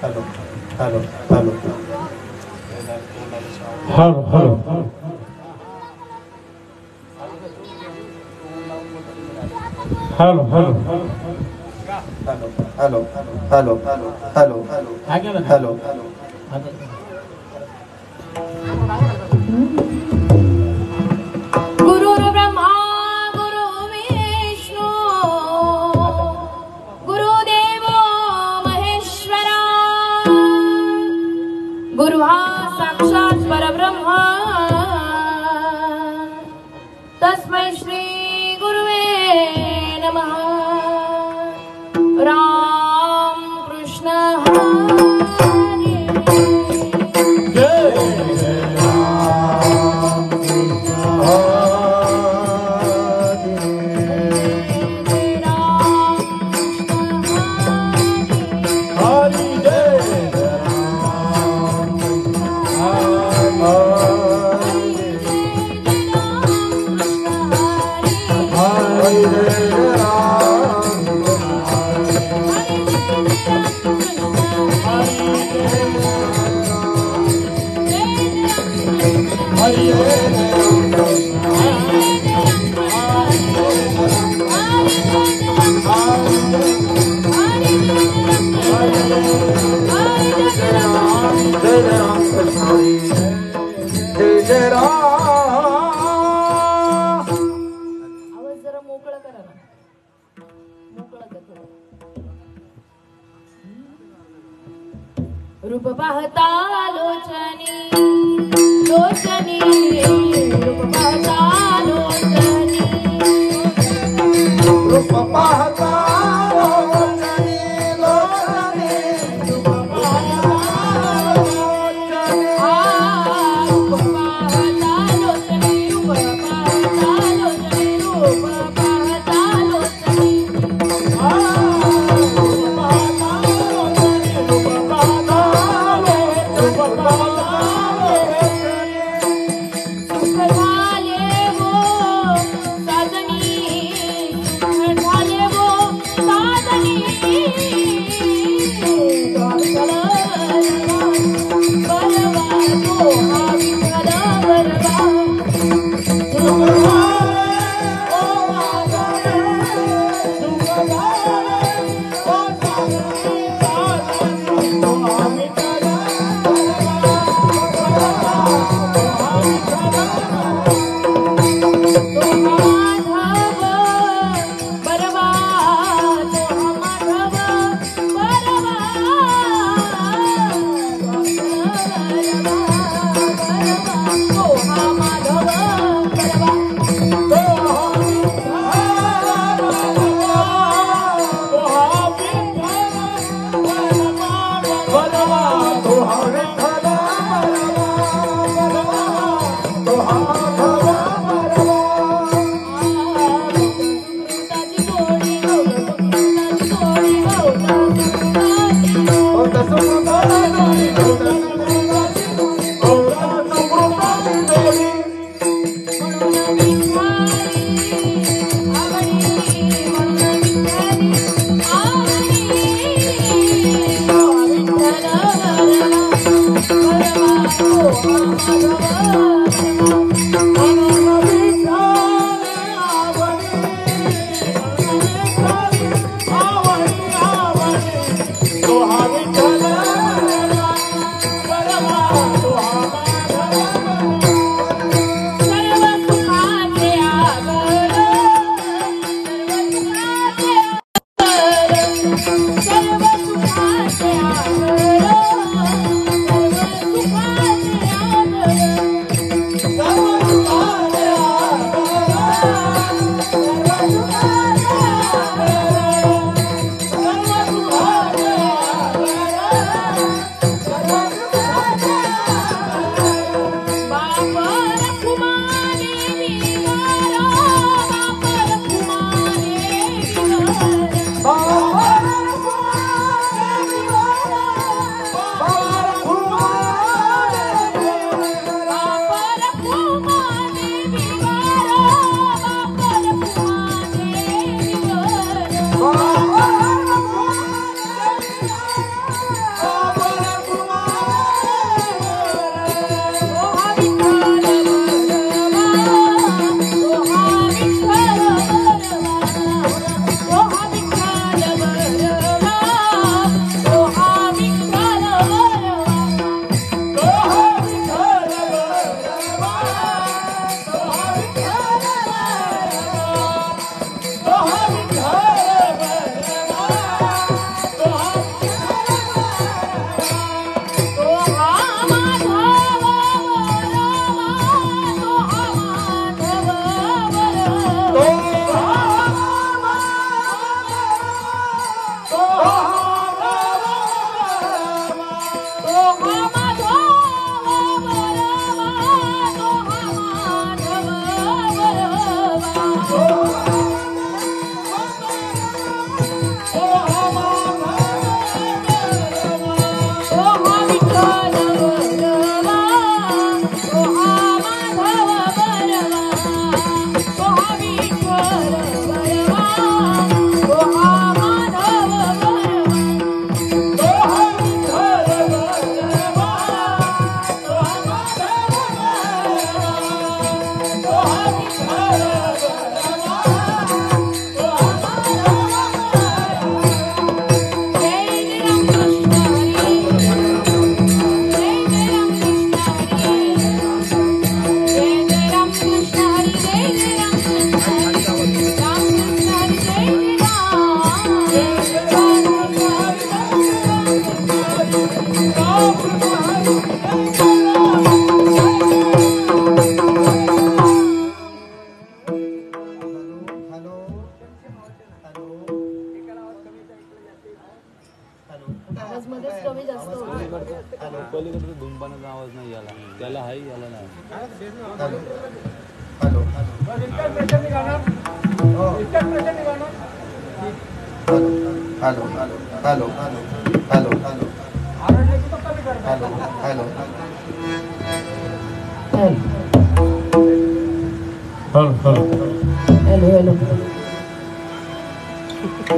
Hello hello hello hello hello hello hello hello hello hello hello hello गुरुर् ब्रह्मा गुरु विष्णू गुरुदेवो महेश्वरा गुरु हा साक्षात परब्रह्म तस्मै श्री गुरुवे नमः राम कृष्ण हरे रूप पाहता लोचनी लोचनी रूप पाहता लोचनी रूप पाहता लोचनी लोचनी रूप पाहता लोचनी रूप पाहता लोचनी रूप पाहता लोचनी रूप पाहता लोचनी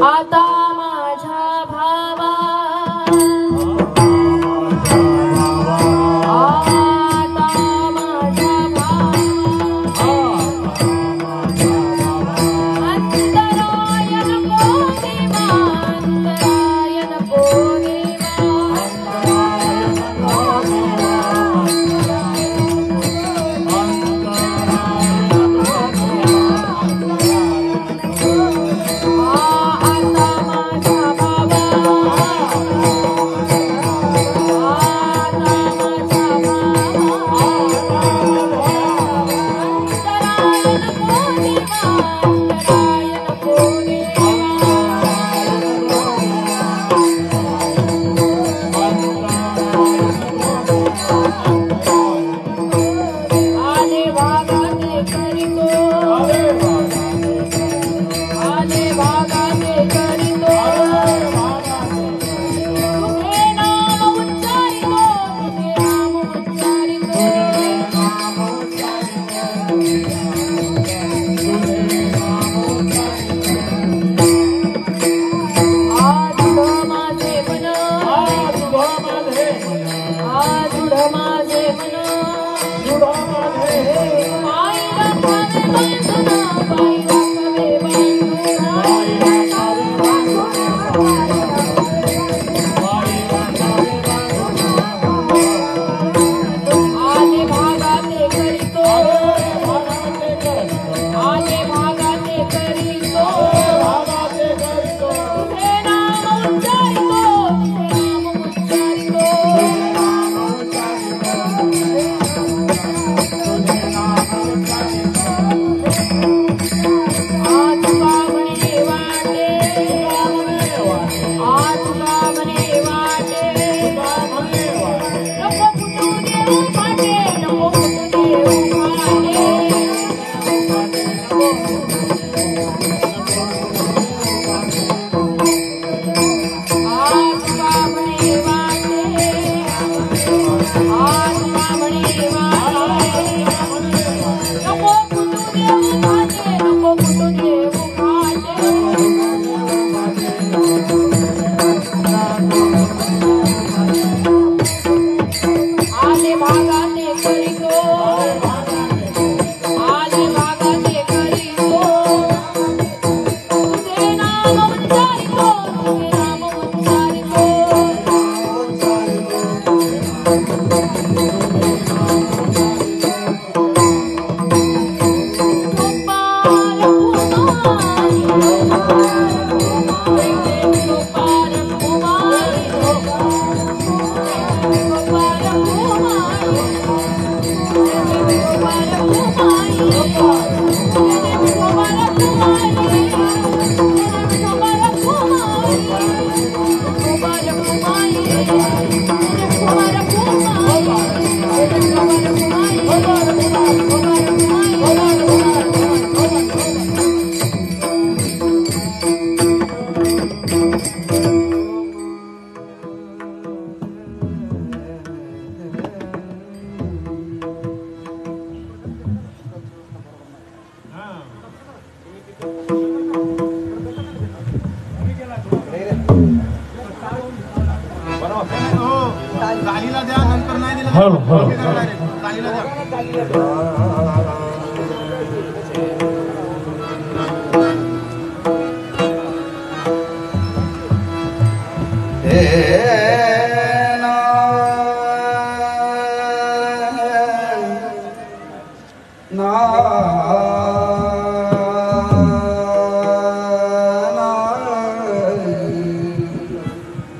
आता माझ्या भावा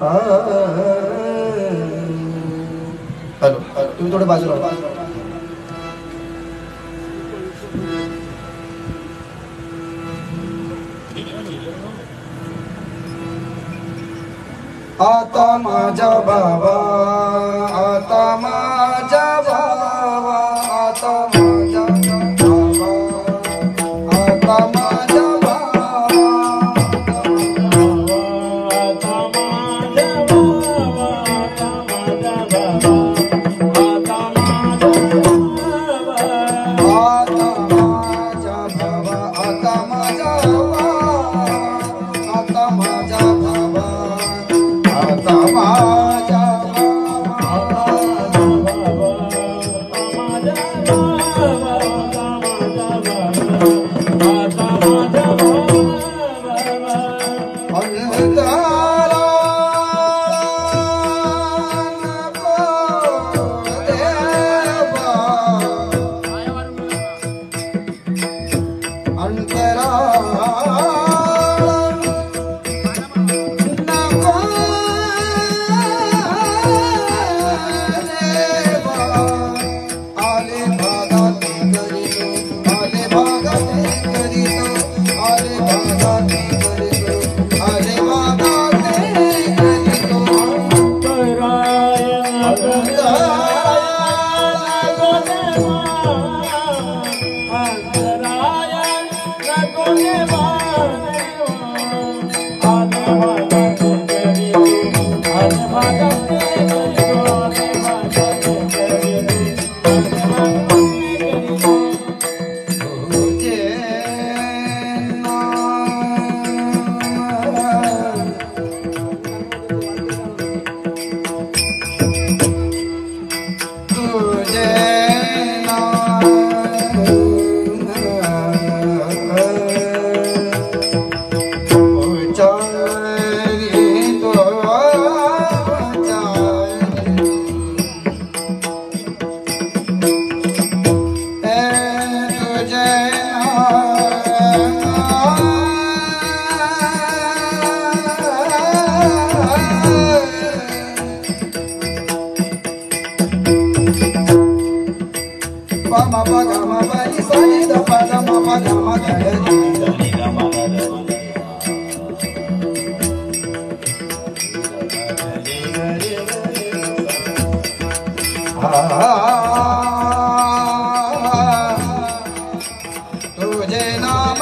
हॅलो तुम्ही थोडे बाजूला आता माझा बाबा आता माझा बाबा आता माझा बाबा आता माझा तुझे नाम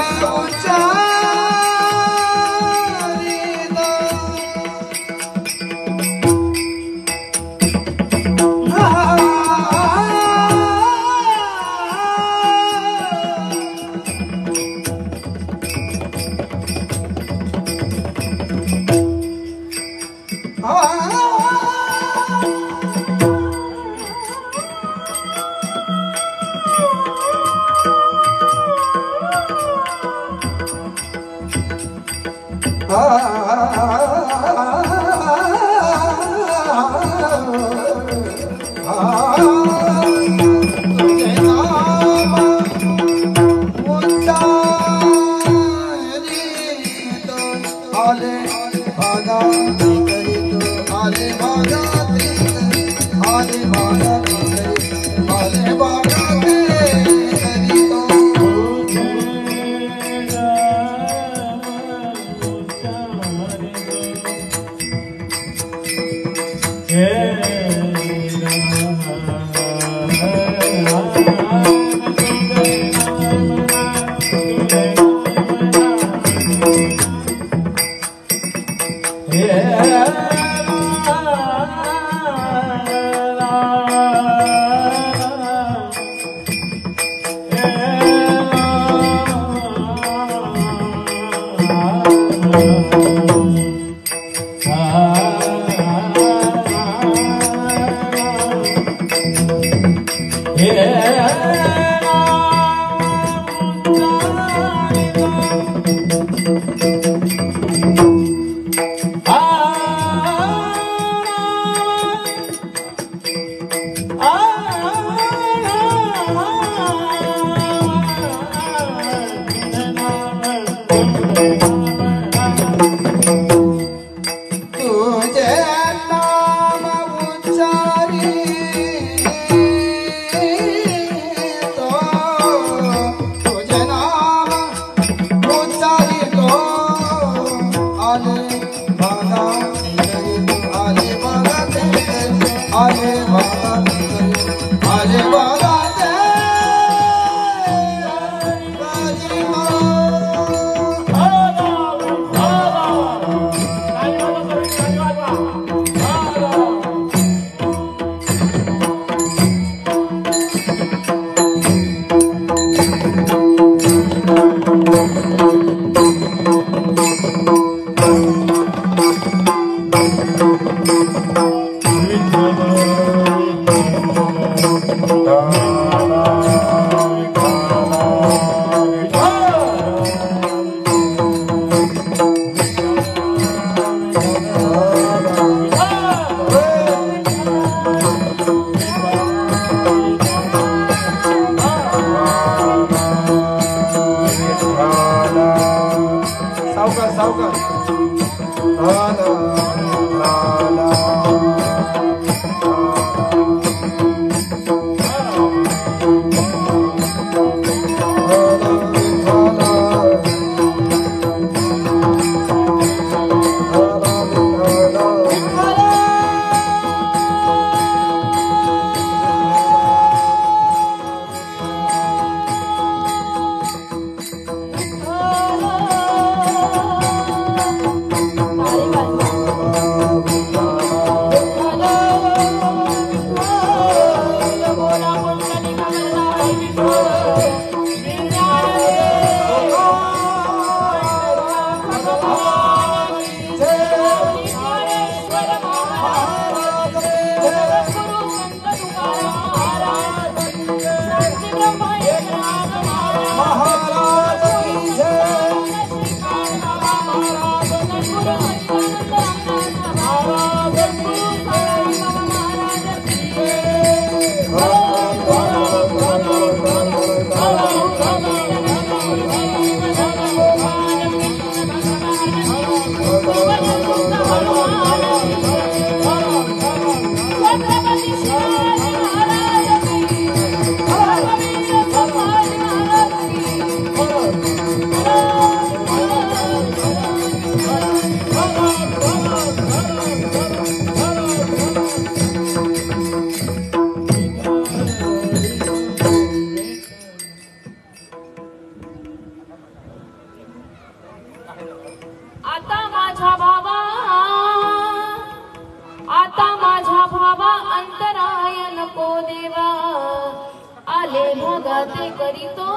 भगाते करीतो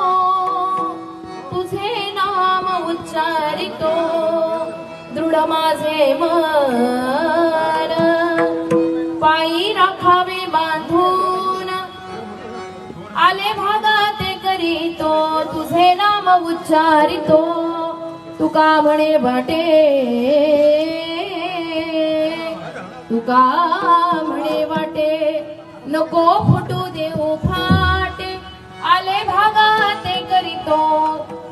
तुझे नाम उच्चारितो दृढ माझे मन पायी राखावे बांधून आले भागाते करीतो तुझे नाम उच्चारितो तुका म्हणे वाटे तुका म्हणे वाटे नको फुटू देऊ फाटे आले भागाते करीतो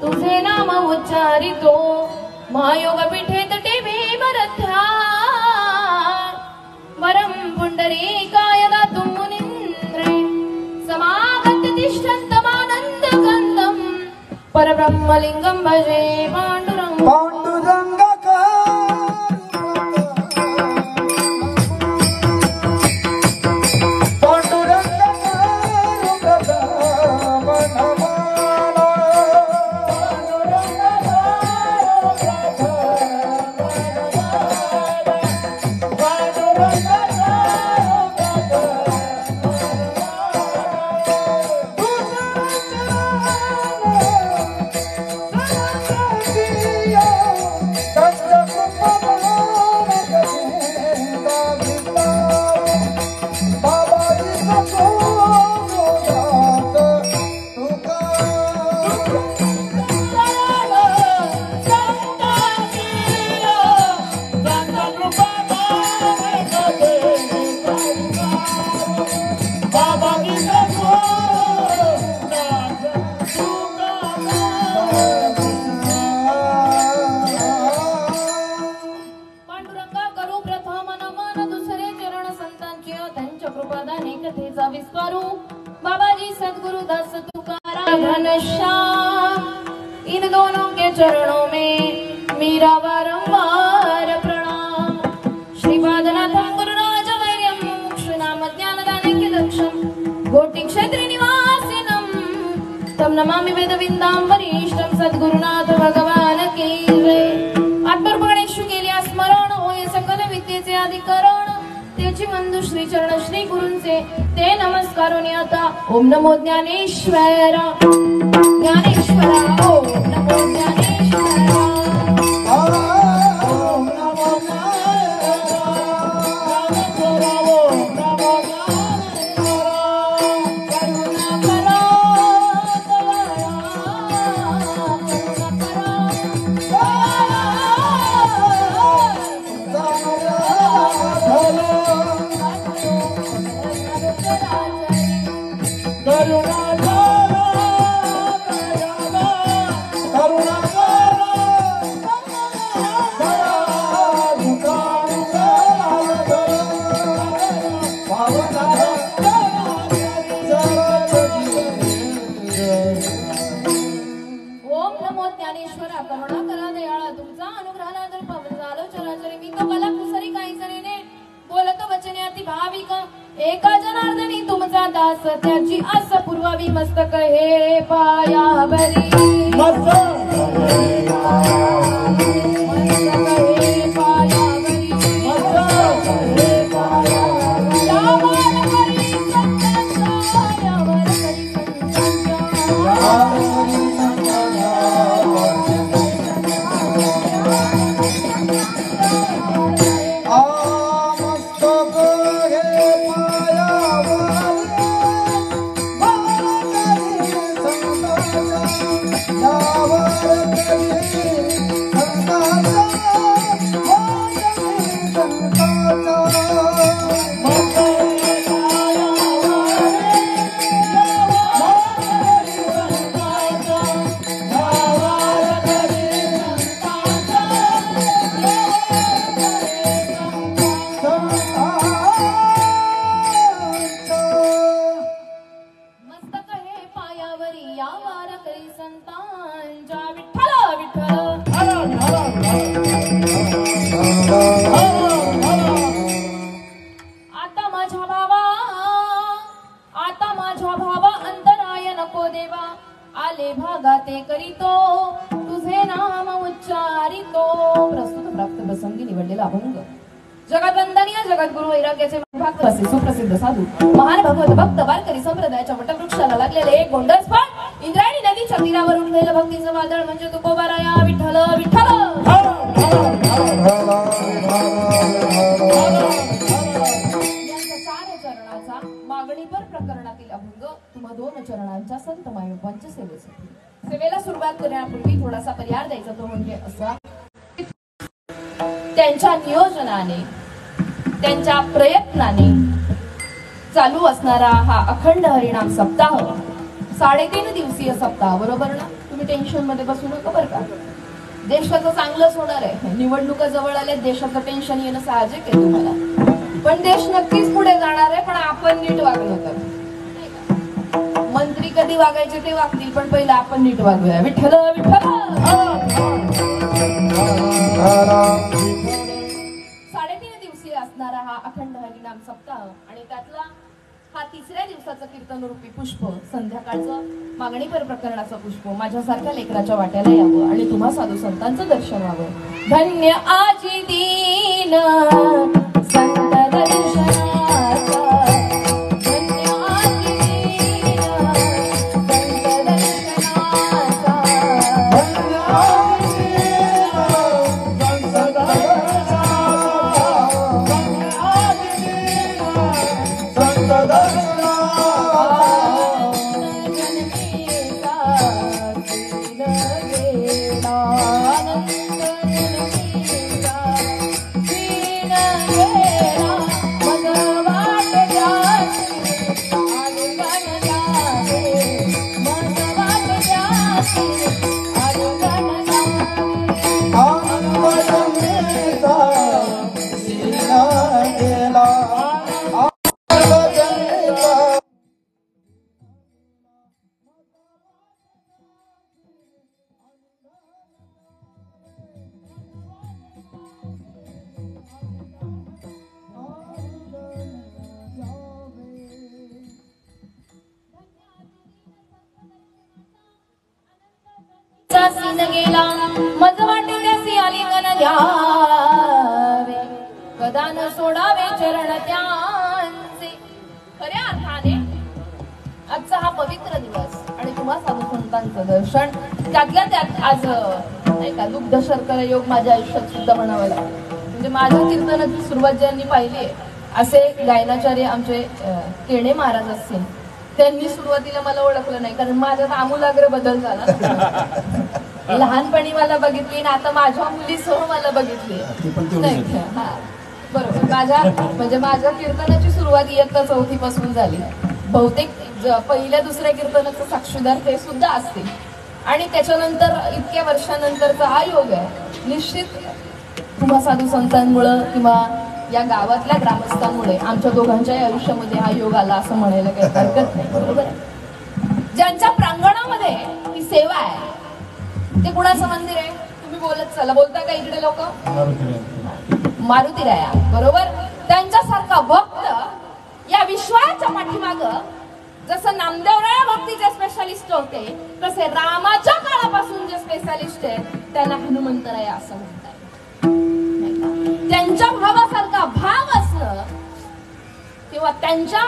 तुझे नाम उच्चारितो महायोग पीठे तटे भीमरथ्या वरम पुंडरीकाय दातुं मुनीन्द्रे समागत तिष्ठन्तमानन्द कन्दं परब्रह्मलिङ्गं भजे पाण्डुरङ्गं बाबाजी सद्गुरु दास तुकाराम घनश्याम इन दोनों के चरणों में मेरा बारंबार नमामि वेदविंदांबरीष्टं सद्गुरुनाथ भगवान की जय. आत्मर्पणेषु केल्या स्मरण होय सकल विद्येचे अधिकरण. त्याची वंदू श्री चरण श्री गुरूंचे ते नमस्कारोनी आता. ओम नमो ज्ञानेश्वरा ज्ञानेश्वरा ओम नमो ज्ञानेश्वरा. एका जनार्दनी तुमचा दास त्याची आस पुरवावी मस्तक हे पायावरी. मस्तक हे पायावरी. यावर करी संतांचा, यावर करी सुप्रसिद्ध साधू महान भगवत भक्त वारकरी संप्रदायाच्या वटवृक्षाला लागलेले एक गोंडस फळ इंद्रायणी नदीच्या तीरावरून गेलं भक्तीचं वादळ म्हणजे तुकोबाराया विठ्ठल विठ्ठल. यांच्या 4 चरणाचा मागणीपर प्रकरणातील अभंग तुम्हा 2 चरणांच्या संत मायबापांच्या सेवेसाठी. सेवेला सुरुवात करण्यापूर्वी थोडासा पर्याय द्यायचा तो म्हणजे असा, त्यांच्या नियोजनाने त्यांच्या प्रयत्नाने चालू असणारा हा अखंड हरिनाम सप्ताह 3.5 दिवसीय सप्ताह. बरोबर ना? तुम्ही टेन्शन मध्ये बसू नका बरं का. देशाचं चांगलंच होणार आहे. निवडणुका जवळ आले, देशाचं टेन्शन येणं साहजिक आहे तुम्हाला. पण देश नक्कीच पुढे जाणार आहे, पण आपण नीट वागलो तर. मंत्री कधी वागायचे ते वागतील, पण पहिलं आपण नीट वागूया. विठ्ठल विठ्ठल. 3.5 दिवसीय असणारा हा अखंड हरिनाम सप्ताह आणि त्यातला हा 3ऱ्या दिवसाचं कीर्तन रूपी पुष्प, संध्याकाळचं मागणीपर प्रकरणाचं पुष्प माझ्यासारख्या लेकराच्या वाट्याला यावं आणि तुम्हा साधू संतांचं दर्शन व्हावं. धन्य आजी दीन संत दर्शनाचा, धन्य आजी दीन संत दर्शनाचा, धन्य आजी दीन संत दर्शनाचा, धन्य आजी दीन संत दर्शनाचा. उदासीन गेला मज वाटे त्यासी आलिंगन द्यावे कदा न सोडावे चरण त्यांचे. खऱ्या अर्थाने आजचा हा पवित्र दिवस आणि तुम्हा साधू संतांचं दर्शन त्यातल्या त्यात आज नाही का दुग्ध शर्करा योग माझ्या आयुष्यात सुद्धा म्हणावं लागतं. म्हणजे माझ्या कीर्तनाची सुरुवात ज्यांनी पाहिली आहे असे गायनाचार्य आमचे केणे महाराज असतील त्यांनी सुरुवातीला मला ओळखलं नाही कारण माझ्यात आमूलाग्र बदल झाला. लहानपणी मला बघितली आणि आता माझ्या मुलीसह मला बघितली. हा बरोबर. माझ्या कीर्तनाची सुरुवात इयत्ता 4थी पासून झाली. बहुतेक पहिल्या दुसऱ्या कीर्तनाचं साक्षीदार ते सुद्धा असतील. आणि त्याच्यानंतर इतक्या वर्षानंतरचा हा योग आहे निश्चित तुम्हा साधू संतांमुळं किंवा या गावातल्या ग्रामस्थांमुळे आमच्या दोघांच्याही आयुष्यामध्ये हा योग आला असं म्हणायला काही हरकत नाही. बरोबर आहे. ज्यांच्या प्रांगणामध्ये ही सेवा आहे ते कुणाचं मंदिर आहे तुम्ही बोलत चला. बोलता का इकडे लोक? मारुतीराया. बरोबर. त्यांच्यासारखा भक्त या विश्वाच्या पाठीमाग जसं नामदेवराया भक्तीचे स्पेशालिस्ट होते तसे रामाच्या काळापासून जे स्पेशालिस्ट आहेत त्यांना हनुमंतराया असं म्हणतात. त्यांच्या भावासारखा भाव असणं किंवा त्यांच्या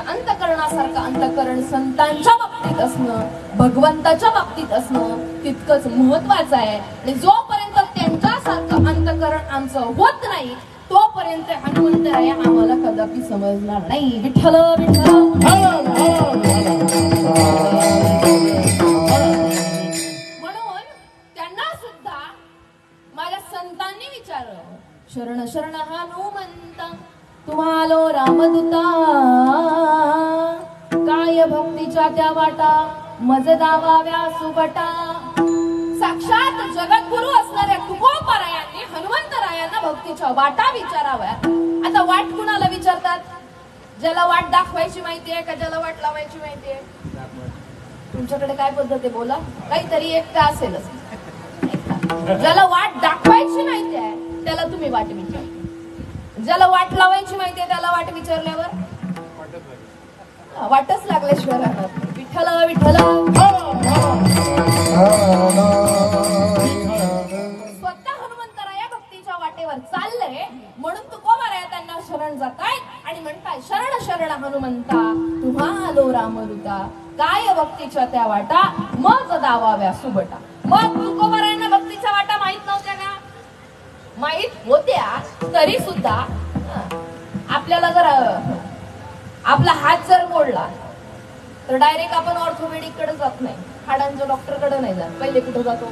अंतकरणासारखं अंतकरण संतांच्या बाबतीत असणं भगवंताच्या बाबतीत असणं तितकंच महत्वाचं आहे. आणि जोपर्यंत त्यांच्यासारखं अंतकरण आमचं होत नाही तोपर्यंत हनुमंतराया आम्हाला कदापि समजणार नाही. विठ्ठल विठ्ठल. म्हणून त्यांना सुद्धा माझ्या संतांनी विचारलं शरण शरण हनुमंत तुम्हालो रामदूता काय भक्तीच्या त्या वाटा मज दावाव्या सुबटा. साक्षात जगद्गुरु असणाऱ्या तुकोबरायांनी हनुमंतरायांना भक्तीच्या वाटा विचाराव्या. आता वाट कुणाला विचारतात? ज्याला वाट दाखवायची माहितीये का ज्याला वाट लावायची माहितीये? तुमच्याकडे काय पद्धत आहे बोला. काहीतरी एक का असेलच. ज्याला वाट दाखवायची माहिती आहे त्याला तुम्ही वाट विचार. ज्याला वाट लावायची माहिती आहे त्याला वाट विचारल्यावर वाटच लागल्याशिवाय राहणार. विठ्ठल विठ्ठल. स्वतः हनुमंतराया भक्तीच्या वाटेवर चालले म्हणून तुकोबाराया त्यांना शरण जातायत आणि म्हणताय शरण शरण हनुमंता तुम्हालो रामदूता काय भक्तीच्या त्या वाटा मज दावाव्या सुबटा. मग तुकोबारायांना भक्तीच्या वाटा माहित नव्हत्या का? माहित होत्या तरी सुद्धा आपल्याला जर आपला हात जर मोडला तर डायरेक्ट आपण ऑर्थोपेडिक कडे जात नाही. हाडांच्या डॉक्टर कडे नाही जात. पहिले कुठे जातो?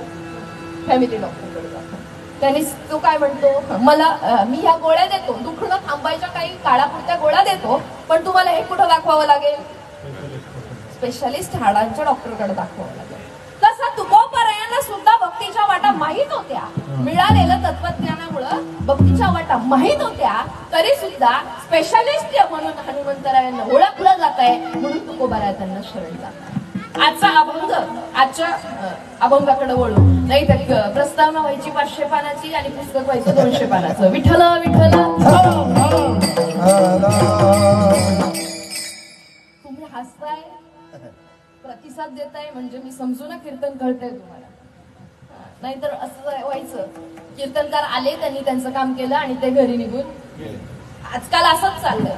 फॅमिली डॉक्टर कडे जातो. त्यांनी तो काय म्हणतो मला मी ह्या गोळ्या देतो दुखणं थांबायच्या काही काळापुरत्या गोळ्या देतो पण तुम्हाला हे कुठं दाखवावं लागेल? स्पेशालिस्ट हाडांच्या डॉक्टर कडे दाखवावं लागेल. तसं तुकोबरायांना सुद्धा भक्तीच्या वाटा माहित होत्या. मिळालेलं तत्वज्ञानामुळं भक्तीच्या वाटा माहित होत्या तरी सुद्धा स्पेशालिस्ट म्हणून हनुमंतरायांना ओळखलं जात आहे म्हणून तुकोबराया त्यांना शरण जातात. आजचा अभंग आजच्या अभंगाकडे वळू नाही तर प्रस्तावना व्हायची 500 पानाची आणि पुस्तक व्हायचं 200 पानाचं. विठ्ठल विठ्ठल. तुम्ही हसताय प्रतिसाद देताय म्हणजे मी समजू ना कीर्तन कळतंय तुम्हाला. नाहीतर असं व्हायचं कीर्तनकार आले त्यांनी त्यांचं काम केलं आणि ते घरी निघून. आजकाल असंच चाललंय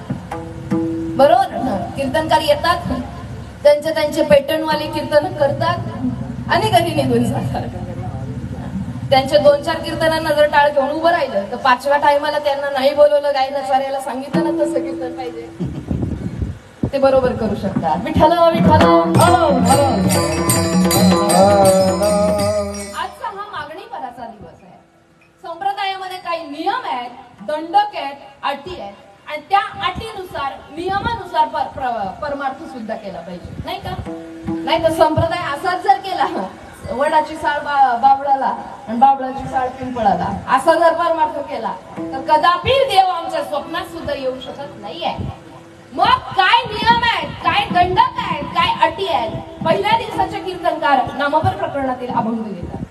बरोबर. कीर्तनकार येतात त्यांचे पेटर्नवाले कीर्तन करतात आणि घरी निघून जातात. त्यांच्या 2-4 कीर्तनांना जर टाळ घेऊन उभं राहिलं तर 5व्या टायमाला त्यांना नाही बोलवलं गायनाचार्याला सांगितलं ना तसं कीर्तन पाहिजे ते बरोबर करू शकतात. विठ्ठल विठ्ठल. आजचा हा मागणी पराचा दिवस आहे. संप्रदायामध्ये काही नियम आहेत दंडक आहेत अटी आहेत आणि त्या अटीनुसार नियमानुसार परमार्थ सुद्धा केला पाहिजे नाही का? नाही तर संप्रदाय असाच जर केला वडाची साळ बाबळाला आणि बाबळाची साळ पिंपळाला असा जर परमार्थ केला तर कदापि देव आमच्या स्वप्नात सुद्धा येऊ शकत नाहीये. मग काय नियम आहेत काय दंडक आहेत काय अटी आहेत? पहिल्या दिवसाचे कीर्तनकार नामपर प्रकरणातील अभंग देतात.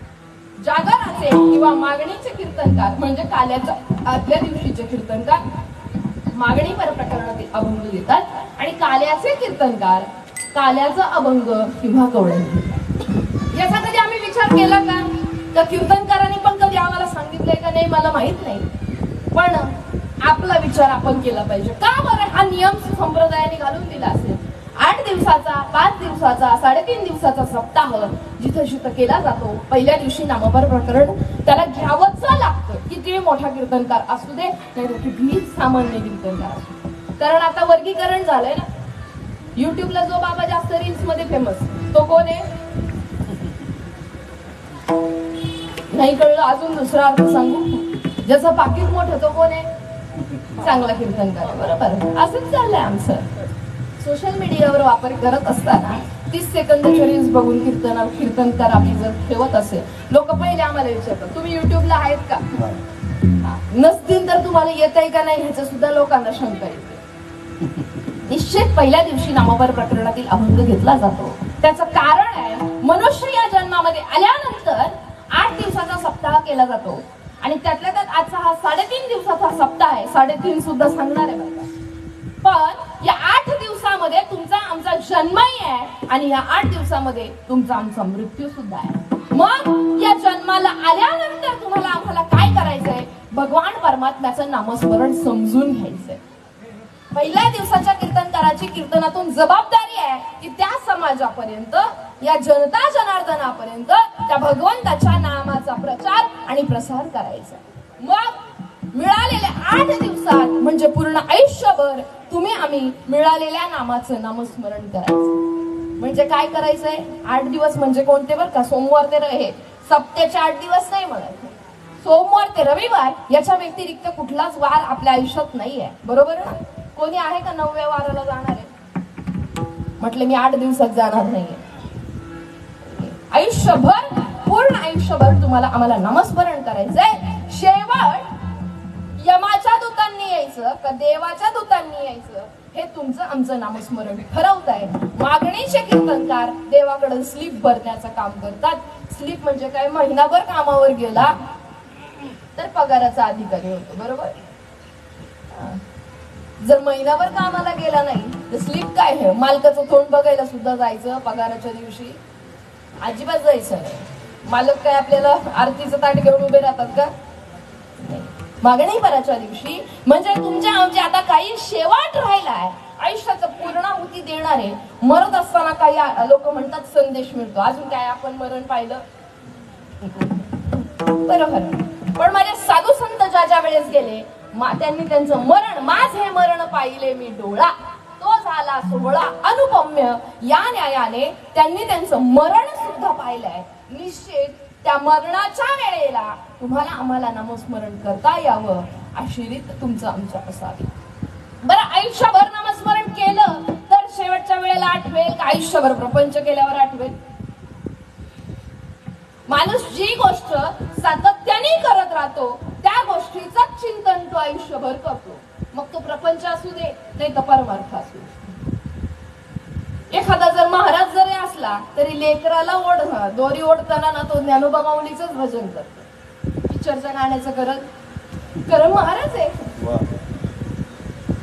जागराचे किंवा मागणीचे कीर्तनकार म्हणजे काल्याच्या आदल्या दिवशीचे कीर्तनकार मागणी पर प्रकरणातील अभंग देतात आणि काल्याचे कीर्तनकार काल्याचा अभंग किंवा कवळण. याचा कधी आम्ही विचार केला का? तर कीर्तनकारांनी पण कधी आम्हाला सांगितलंय का नाही मला माहित नाही, पण आपला विचार आपण केला पाहिजे. का बरं हा नियम संप्रदायाने घालून दिला असेल? 8 दिवसाचा, 5 दिवसाचा, 3.5 दिवसाचा सप्ताह जिथं जिथं केला जातो, पहिल्या दिवशी नामपर प्रकरण त्याला घ्यावंच लागतं. किती मोठा कीर्तनकार असू दे, नाही किती सामान्य कीर्तनकार असू दे. कारण आता वर्गीकरण झालंय ना. युट्यूबला जो बाबा जास्त रील्स मध्ये फेमस तो कोण आहे? नाही कळलं अजून दुसरा अर्थ सांगू. ज्याचं पाकिट मोठं तो कोण आहे? चांगला कीर्तनकार. बरोबर, असंच चाललंय आमचं. सोशल मीडियावर वापर करत असताना 30 सेकंदाच्या रील्स बघून कीर्तनकार आपली जर ठेवत असेल, लोक पहिले आम्हाला विचारतात तुम्ही युट्यूबला आहेत का? नसतील तर तुम्हाला येत आहे का नाही ह्याचं सुद्धा लोकांना शंका येते. निश्चित पहिल्या दिवशी नामपर प्रकरणातील अभंग घेतला जातो. त्याचं कारण आहे मनुष्य या जन्मामध्ये आल्यानंतर 8 दिवसाचा सप्ताह केला जातो आणि त्यातल्या त्यात आजचा हा 3.5 दिवसाचा सप्ताह आहे. 3.5 सुद्धा सांगणार आहे बरं का. पण या 8 दिवसामध्ये तुमचा आमचा जन्मही आहे आणि या 8 दिवसामध्ये तुमचा आमचा मृत्यू सुद्धा आहे. मग या जन्माला आल्यानंतर तुम्हाला आम्हाला काय करायचंय? भगवान परमात्म्याचं नामस्मरण समजून घ्यायचंय. पहिल्या दिवसाच्या कीर्तनकाराची कीर्तनातून जबाबदारी आहे की त्या समाजापर्यंत, या जनता जनार्दनापर्यंत त्या भगवंताच्या नामाचा प्रचार आणि प्रसार करायचा. मग मिळालेल्या 8 दिवसात म्हणजे पूर्ण आयुष्यभर तुम्ही आम्ही मिळालेल्या नामाचं नामस्मरण करायचं. म्हणजे काय करायचंय? 8 दिवस म्हणजे कोणते बरं का? सोमवार ते हे सप्त्याचे 8 दिवस नाही म्हणत. सोमवार ते रविवार याच्या व्यतिरिक्त कुठलाच वार आपल्या आयुष्यात नाहीये. बरोबर ना? कोणी आहे का 9व्या वाराला जाणार आहे? म्हटलं मी 8 दिवसात जाणार नाहीये. आयुष्यभर, पूर्ण आयुष्यभर तुम्हाला आम्हाला नामस्मरण करायचंय. शेवट यमाच्या दूतांनी यायचं का देवाच्या दूतांनी यायचं हे तुमचं आमचं नामस्मरण ठरवत आहे. मागणीचे कीर्तनकार देवाकडे स्लीप भरण्याचं काम करतात. स्लीप म्हणजे काय? महिनाभर कामावर गेला तर पगाराचा अधिकारी होतो. बरोबर. जर महिनाभर कामाला गेला नाही तर स्लीप काय आहे? मालकाचं तोंड बघायला सुद्धा जायचं पगाराच्या दिवशी? अजिबात जायचं नाही. मालक काय आपल्याला आरतीचं ताट घेऊन उभे राहतात का? मागणी भराच्या दिवशी म्हणजे तुमच्या आमच्या आता काही शेवट राहिलाय, आयुष्याचं पूर्णाहुती देणारे मरत असताना काही लोक म्हणतात संदेश मिळतो. अजून काय आपण मरण पाहिलं? बरोबर. पण माझे साधू संत ज्या वेळेस गेले त्यांनी त्यांचं मरण, माझे मरण पाहिले मी डोळा, तो झाला सोहळा अनुपम्य, या न्यायाने त्यांनी त्यांचं मरण सुद्धा पाहिलंय. निश्चित त्या मरणाच्या वेळेला तुम्हाला आम्हाला नामस्मरण करता यावं अशी रीत तुमचं आमच्या असावी. बरं, आयुष्यभर नामस्मरण केलं तर शेवटच्या वेळेला आठवेल का आयुष्यभर प्रपंच केल्यावर आठवेल? माणूस जी गोष्ट सातत्याने करत राहतो त्या गोष्टीचं चिंतन तो आयुष्यभर करतो. मग तो प्रपंच असू दे नाही तर परमार्थ असू दे. एखादा जर महाराज जरी असला तरी लेकराला दोरी ओढताना ना तो ज्ञानोबा माऊलीच भजन करतो. पिक्चरच्या गाण्याचं कारण महाराज आहे.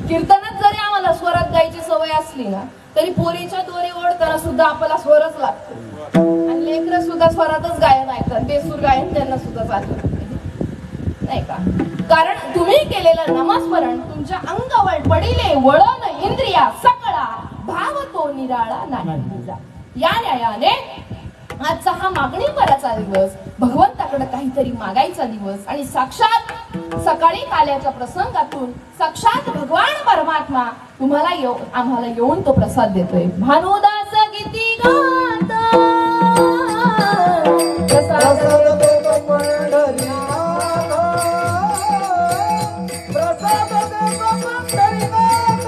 कीर्तनात जरी आम्हाला स्वरात गायची सवय असली ना तरी पोरीच्या दोरी ओढताना सुद्धा आपल्याला स्वरच लागतो. आणि लेकर सुद्धा स्वरातच गायन ऐकतात. बेसूर गायन त्यांना सुद्धा चालत नाही का? कारण तुम्ही केलेलं नामस्मरण तुमच्या अंगावर पडिले वळण इंद्रिया सकळा भाव तो निराळा नाही. या न्यायाने आजचा हा मागणी भराचा दिवस, भगवंताकडे काहीतरी मागायचा दिवस आणि साक्षात सकाळी काल्याच्या प्रसंगातून साक्षात भगवान परमात्मा तुम्हाला आम्हाला येऊन तो प्रसाद देतोय. भानुदास गीती गात प्रसाद देतो पंढरीनाथ, प्रसाद देतो पंढरीनाथ,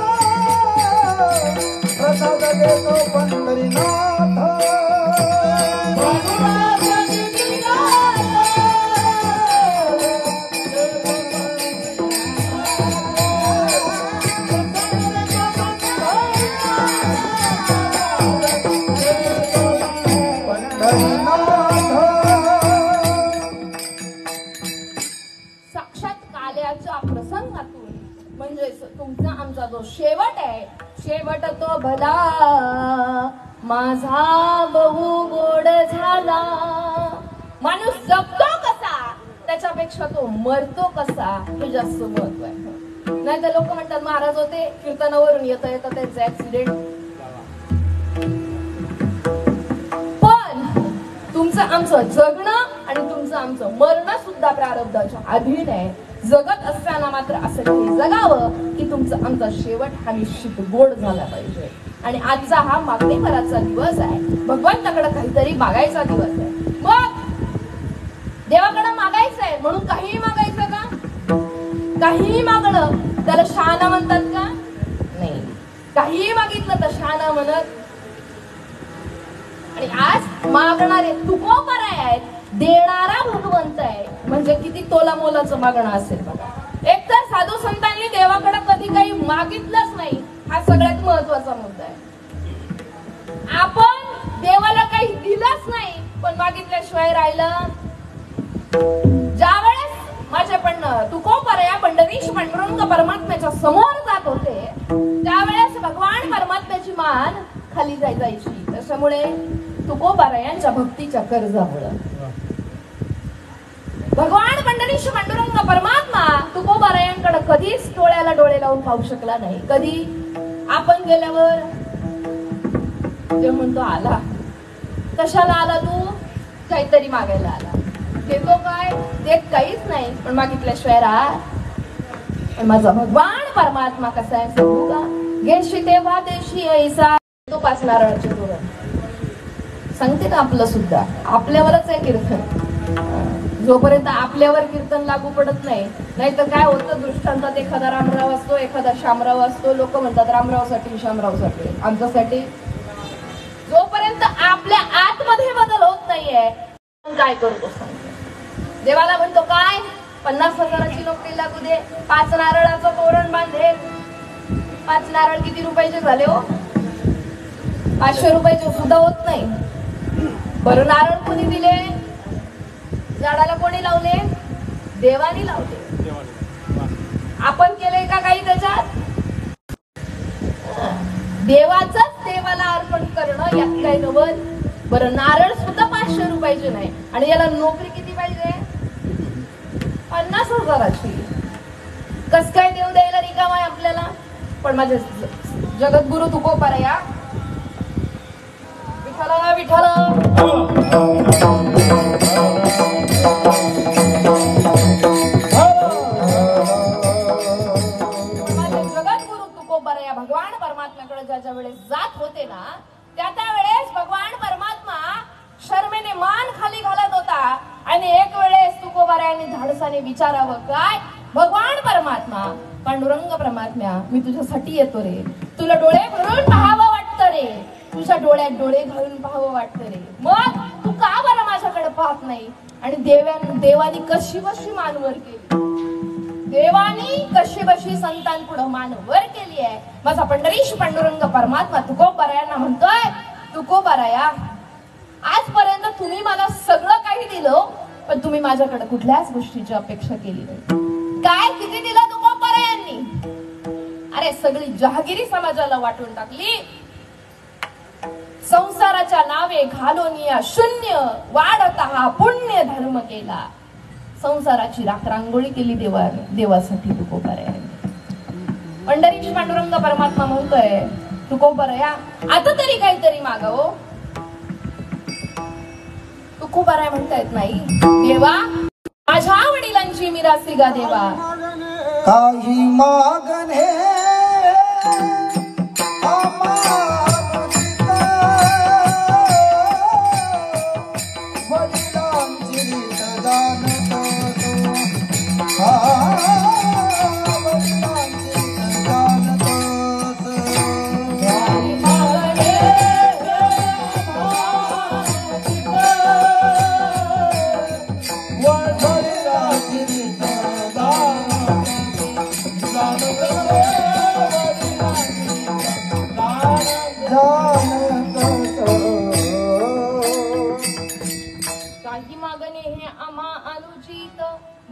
प्रसाद देतो पंढरीनाथ. तुमचा आमचा जो शेवट आहे, शेवट तो भला माझा बहु गोड झाला. माणूस जगतो कसा त्याच्यापेक्षा तो मरतो कसा हे जास्त महत्व आहे. नाही तर लोक म्हणतात महाराज होते कीर्तनावरून येता येता त्यांचा ऍक्सिडेंट. पण तुमचं आमचं जगणं आणि तुमचं आमचं मरणं सुद्धा प्रारब्धाच्या अधीन आहे. जगत असताना मात्र असं काही जगावं की तुमचं आमचा शेवट हा निश्चित गोड झाला पाहिजे. आणि आजचा हा मागणीपराचा दिवस आहे. भगवंताकडे काहीतरी मागायचा दिवस आहे. मग देवाकडे मागायचं आहे म्हणून काहीही मागायचं का? काहीही मागणं त्याला शहाणा म्हणतात का? नाही. काहीही मागितलं तर शहाणा म्हणत. आणि आज मागणारे तुकोबराय आहेत, देणारा भगवंत आहे. म्हणजे किती तोला मोलाचं मागणं असेल बघा. एकतर साधू संतांनी देवाकडे कधी काही मागितलंच नाही हा सगळ्यात महत्वाचा मुद्दा आहे. आपण देवाला काही दिलंच नाही पण मागितल्याशिवाय राहिलं. ज्या वेळेस माझे तुकोबराया पंढरीश पांडुरंग परमात्म्याच्या समोर जात होते त्यावेळेस भगवान परमात्म्याची मान खाली जायची. त्याच्यामुळे तुकोबरायांच्या भक्तीच्या कर्जामुळे भगवान पंढरीश पांडुरंग परमात्मा तुकोबरायांकडे कधीच डोळ्याला डोळे लावून पाहू शकला नाही. कधी आपण गेल्यावर ते म्हणतो आला. कशाला आला तू? काहीतरी मागायला आला. देतो काय? देत काहीच नाही पण मागितल्याशिवाय राहा. पण माझा भगवान परमात्मा कसा आहे सांगू का? घेशी तेव्हा देशी ऐसा तो 5 नारळाचे तोरण. सांगते ना आपलं सुद्धा आपल्यावरच आहे कीर्तन. जोपर्यंत आपल्यावर कीर्तन लागू पडत नाही नाहीतर काय होतं दृष्टांतात एखादा रामराव असतो एखादा शामराव असतो. लोक म्हणतात रामरावसाठी शामरावसाठी आमच्यासाठी. जोपर्यंत आपल्या आतमध्ये बदल होत नाहीये काय करतो सांगतो. देवाला म्हणतो काय 50,000ची नोकरी लागू दे 5 नारळाचं तोरण बांधेल. 5 नारळ किती रुपयाचे झाले हो? 500 रुपयाचे सुद्धा होत नाही. बरं नारळ कोणी दिले? झाडाला कोणी लावले? देवानी लावले. आपण केले का काही त्याच्यात? देवाचंच देवाला अर्पण करणं यात काही नवल. बरं नारळ सुद्धा 500 रुपयाचे नाही आणि याला नोकरी किती पाहिजे? 50,000ची. कस काय देव द्यायला रिकाम आहे आपल्याला? पण माझे जगद्गुरु तुकोबराया विठ्ठला विठ्ठला जगद्गुरु तुकोबराया भगवान परमात्म्याकडे ज्या वेळेस जात होते ना त्या वेळेस भगवान परमात्मा शर्मेने मान खाली घालत होता. आणि एक वेळेस तुकोबरायांनी धाडसाने विचारावं काय? भगवान परमात्मा पांडुरंग परमात्म्या मी तुझ्यासाठी येतो रे. तुला डोळे भरून पाहावं वाटतं रे. तुझ्या डोळ्यात डोळे घालून पाहावं वाटतं रे. मग तू का बरं माझ्याकडे पाहत नाही? आणि देवानी कशी बशी मानवर केली. देवानी कशी बशी संतांपुढे मानवर केली आहे. माझा पंढरीश पांडुरंग परमात्मा तुकोबरायांना म्हणतोय तुकोबराया आजपर्यंत तुम्ही मला सगळं काही दिलं पण तुम्ही माझ्याकडे कुठल्याच गोष्टीची अपेक्षा केली नाही. काय किती दिलं तुकोबरायांनी? अरे सगळी जहागिरी समाजाला वाटून टाकली. संसाराच्या नावे घालून या शून्य वाढता हा पुण्य धर्म केला. संसाराची रांगोळी केली देवासाठी तुकोबरायांनी. पंढरीश पांडुरंग परमात्मा म्हणतोय तुकोबराया आता तरी काहीतरी मागावं. तुकोबराया म्हणतायत नाही देवा माझ्या वडिलांची मिरासी गा देवा. काही मागणे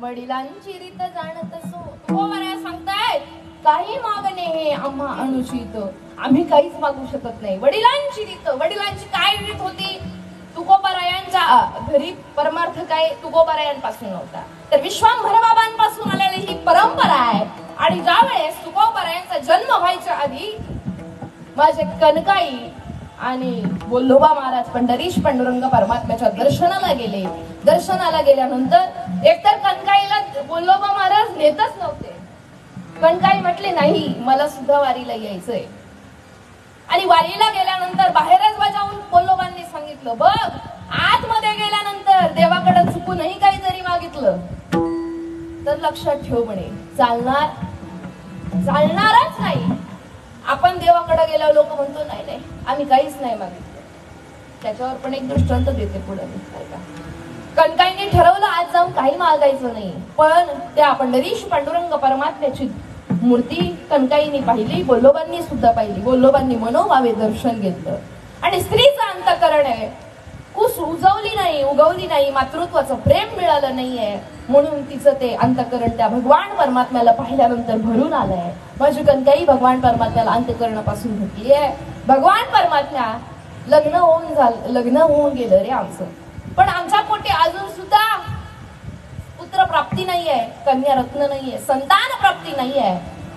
वडिलांची रीत जाणत असो. तुकोबराया सांगतायत काही मागणे हे आम्हा अनुचित, आम्ही काहीच मागू शकत नाही. वडिलांची रीत, वडिलांची काय रीत होती? तुकोबारायांच्या घरी परमार्थ काय तुकोबारायांपासून नव्हता, तर विश्वांभर बाबांपासून आलेली ही परंपरा आहे. आणि ज्या वेळेस तुकोबारायांचा जन्म व्हायच्या आधी माझे कनकाई आणि बोल्लोबा महाराज पंढरीश पांडुरंग परमात्म्याच्या दर्शनाला गेले. दर्शनाला गेल्यानंतर एकतर कनकाईला बोल्लोबा महाराज नेतच नव्हते. कनकाई म्हटले नाही, मला सुद्धा वारीला यायचंय. आणि वारीला गेल्यानंतर बाहेरच बजावून बोल्लोबांनी सांगितलं, बघ आतमध्ये गेल्यानंतर देवाकडे चुकूनही काही जरी मागितलं तर लक्षात ठेव म्हणे, चालणारच नाही. आपण देवाकडे गेल्यावर लोक म्हणतो नाही नाही आम्ही काहीच नाही मागितलं. त्याच्यावर पण एक दृष्टांत देते पुढे. कनकाईने ठरवलं आज जाऊन काही मागायचं नाही, पण त्या पंढरीश पांडुरंग परमात्म्याची मूर्ती कनकाईने पाहिली, बोल्लोबांनी सुद्धा पाहिली. बोल्लोबांनी मनोभावे दर्शन घेतलं. आणि स्त्रीचं अंतःकरण आहे, कुस उगवली नाही, मातृत्वाचं प्रेम मिळालं नाहीये, म्हणून तिचं ते अंतःकरण त्या भगवान परमात्म्याला पाहिल्यानंतर भरून आलंय. माझी कनकाई भगवान परमात्म्याला अंतःकरणापासून घेतली आहे. भगवान परमात्म्या लग्न होऊन गेलं रे आमचं, पण आमच्या पोटी अजून सुद्धा पुत्र प्राप्ती नाहीये, कन्या रत्न नाहीये, संतान प्राप्ती नाहीये.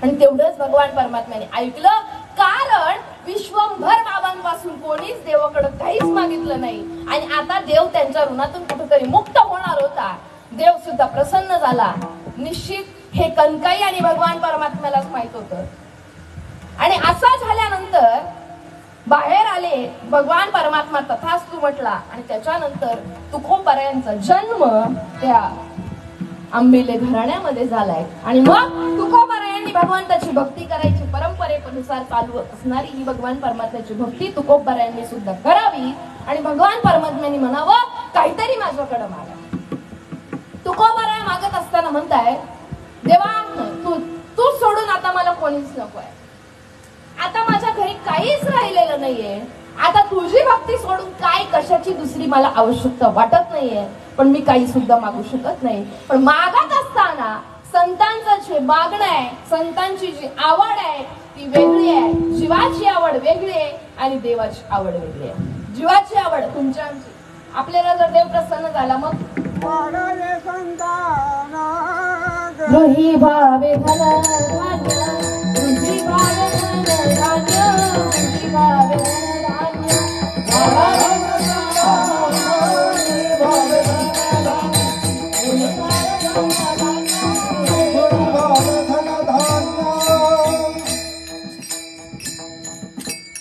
आणि तेवढंच भगवान परमात्म्याने ऐकलं, कारण विश्वंभर बाबांपासून कोणीच देवाकडे काहीच मागितलं नाही. आणि आता देव त्यांच्या ऋणातून कुठेतरी मुक्त होणार होता. देव सुद्धा प्रसन्न झाला. निश्चित हे कनकाई आणि भगवान परमात्म्यालाच माहित होतं. आणि असं झाल्यानंतर बाहेर आले भगवान परमात्मा, तथास्तु म्हटला. आणि त्याच्यानंतर तुकोबारायांचा जन्म त्या आंबिले घराण्यामध्ये झालाय. आणि मग तुकोबारायांनी भगवंताची भक्ती करायची परंपरेनुसार चालू असणारी ही भगवान परमात्म्याची भक्ती तुकोबारायांनी सुद्धा करावी. आणि भगवान परमात्म्याने म्हणावं काहीतरी माझ्याकडे मागा. तुकोबाराया मागत असताना म्हणताय, देवा तू सोडून आता मला कोणीच नकोय. आता माझ्या घरी काहीच राहिलेलं नाहीये. आता तुझी भक्ती सोडून काय कशाची दुसरी मला आवश्यकता वाटत नाहीये. पण मी काही सुद्धा मागू शकत नाही. पण मागत असताना संतांचं जे मागणं आहे, संतांची जी आवड आहे ती वेगळी आहे. जीवाची आवड वेगळी आहे आणि देवाची आवड वेगळी आहे. जीवाची आवड तुमच्या आमची, आपल्याला जर देव प्रसन्न झाला मग गृही भावे धन धान्य, गृही भावे धन धान्य, गृही भावे धन धान्य.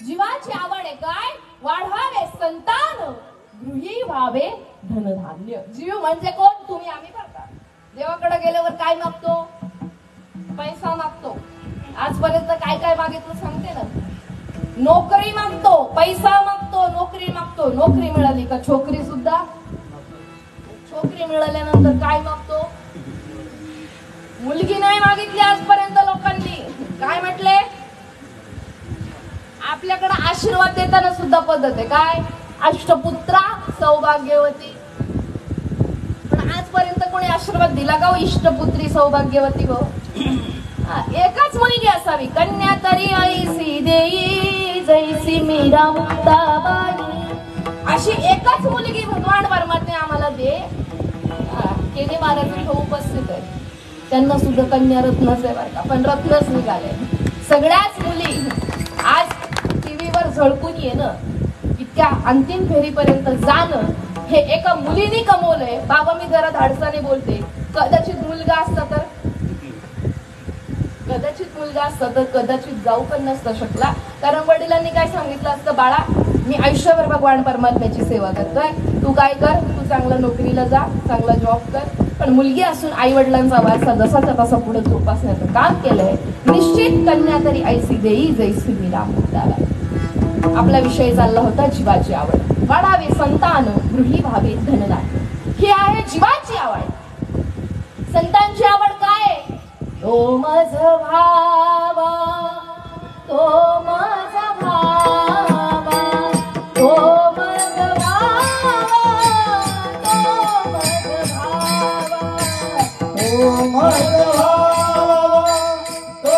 जीवाची आवड आहे काय? वाढवावे संतान, गृही व्हावे धनधान्य. जीव म्हणजे कोण? तुम्ही आम्ही करता. देवाकडे गेल्यावर काय मागतो? पैसा मागतो. आजपर्यंत काय काय मागितलं सांगते ना. नोकरी मागतो, पैसा मागतो, नोकरी मागतो. नोकरी मिळाली का छोकरी सुद्धा. छोकरी मिळाल्यानंतर काय मागतो? मुलगी नाही मागितली आजपर्यंत लोकांनी. काय म्हटले? आपल्याकडे आशीर्वाद देताना सुद्धा पद्धत आहे काय? अष्टपुत्रा सौभाग्यवती. पण आजपर्यंत कोणी आशीर्वाद दिला का? इष्टपुत्री सौभाग्यवती हो. एकच मुलगी असावी. कन्या तरी ऐसी देई जैसी मीरा मुक्ताबाई. अशी एकच मुलगी भगवान परमात्मा आम्हाला दे. केने महाराज इथं उपस्थित आहे, त्यांना सुद्धा कन्या रत्नच आहे बरं का, पण रत्नच निघाले. सगळ्याच मुली आज टीव्हीवर झळकून येणं, इतक्या अंतिम फेरीपर्यंत जाणं हे एका मुलीने कमवलंय. बाबा मी जरा धाडसाने बोलते, कदाचित मुलगा असता तर कदाचित जाऊ पण नसता शकला. कारण वडिलांनी काय सांगितलं असतं, बाळा मी आयुष्यभर भगवान परमात्म्याची सेवा करतोय, तू काय कर, तू चांगला नोकरीला जा, चांगला जॉब कर. पण मुलगी असून आई वडिलांचा वारसा जसाचा तसा पुढे जोपासण्याचं काम केलंय. निश्चित कन्या तरी ऐसी देई जैसी मीरा मुक्ताबाई. आपला विषय चालला होता जीवाची आवड. वाढावे संतान, गृही भावे धनधान्य. ही आहे जीवाची आवड. संतांची आवड काय? तो माझा भावा, तो माझा भावा, तो माझा भावा, तो माझा भावा, तो माझा भावा, तो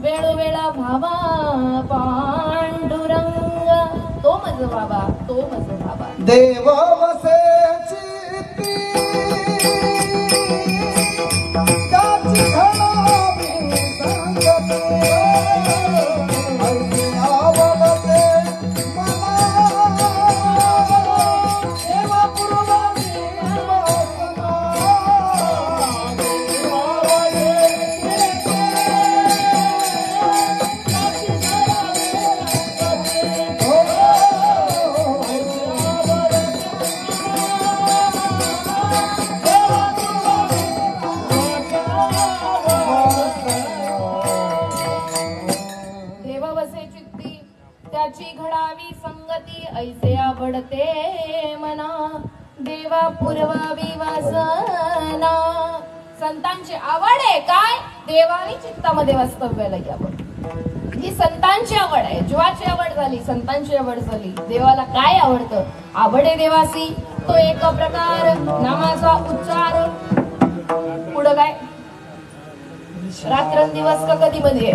वेळोवेळा भावा पांडुरंग, तो मज भावा, तो मज भावा. देव वसे चित्ती त्याची घडावी संगती, ऐसे आवडते मला देवा पुरवावी वासना. त्याची घडावी संगती, ऐसे आवडते मना देवा पुरवावी वासना. संतांची आवड आहे काय, देवानी चित्तामध्ये वास्तव्याला यावं. ही संतांची आवड आहे, जीवाची आवड झाली, संतांची आवड झाली. देवाला काय आवडतं, आवडे देवासी तो एक प्रकार नामाचा उच्चार. पुढं काय रात्रंदिवस का कधी मध्ये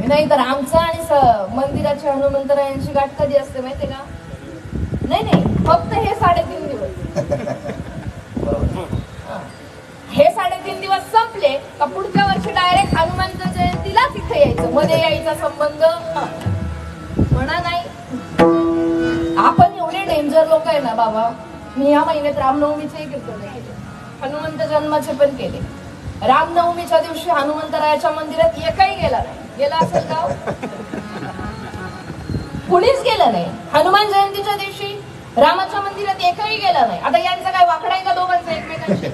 नाही तर आमचं आणि मंदिराच्या हनुमंतरायांची गाठ कधी असते माहितीये का? नाही नाही, फक्त हे 3.5 दिवस. हे 3.5 दिवस संपले का पुढच्या वर्षी डायरेक्ट हनुमान जयंतीला तिथे यायचं. मध्ये यायचा संबंध म्हणा नाही. आपण एवढे डेंजर लोक आहे ना बाबा. मी या महिन्यात रामनवमीचे कीर्तन केले, हनुमंत जन्माचे पण केले. रामनवमीच्या दिवशी हनुमंतरायाच्या मंदिरात एकही गेला नाही. गेला असेल का? कुणीच गेलं नाही. हनुमान जयंतीच्या दिवशी रामाच्या मंदिरात एकही गेला नाही. आता यांचा काय वाकडा आहे का दोघांचा एकमेकांशी?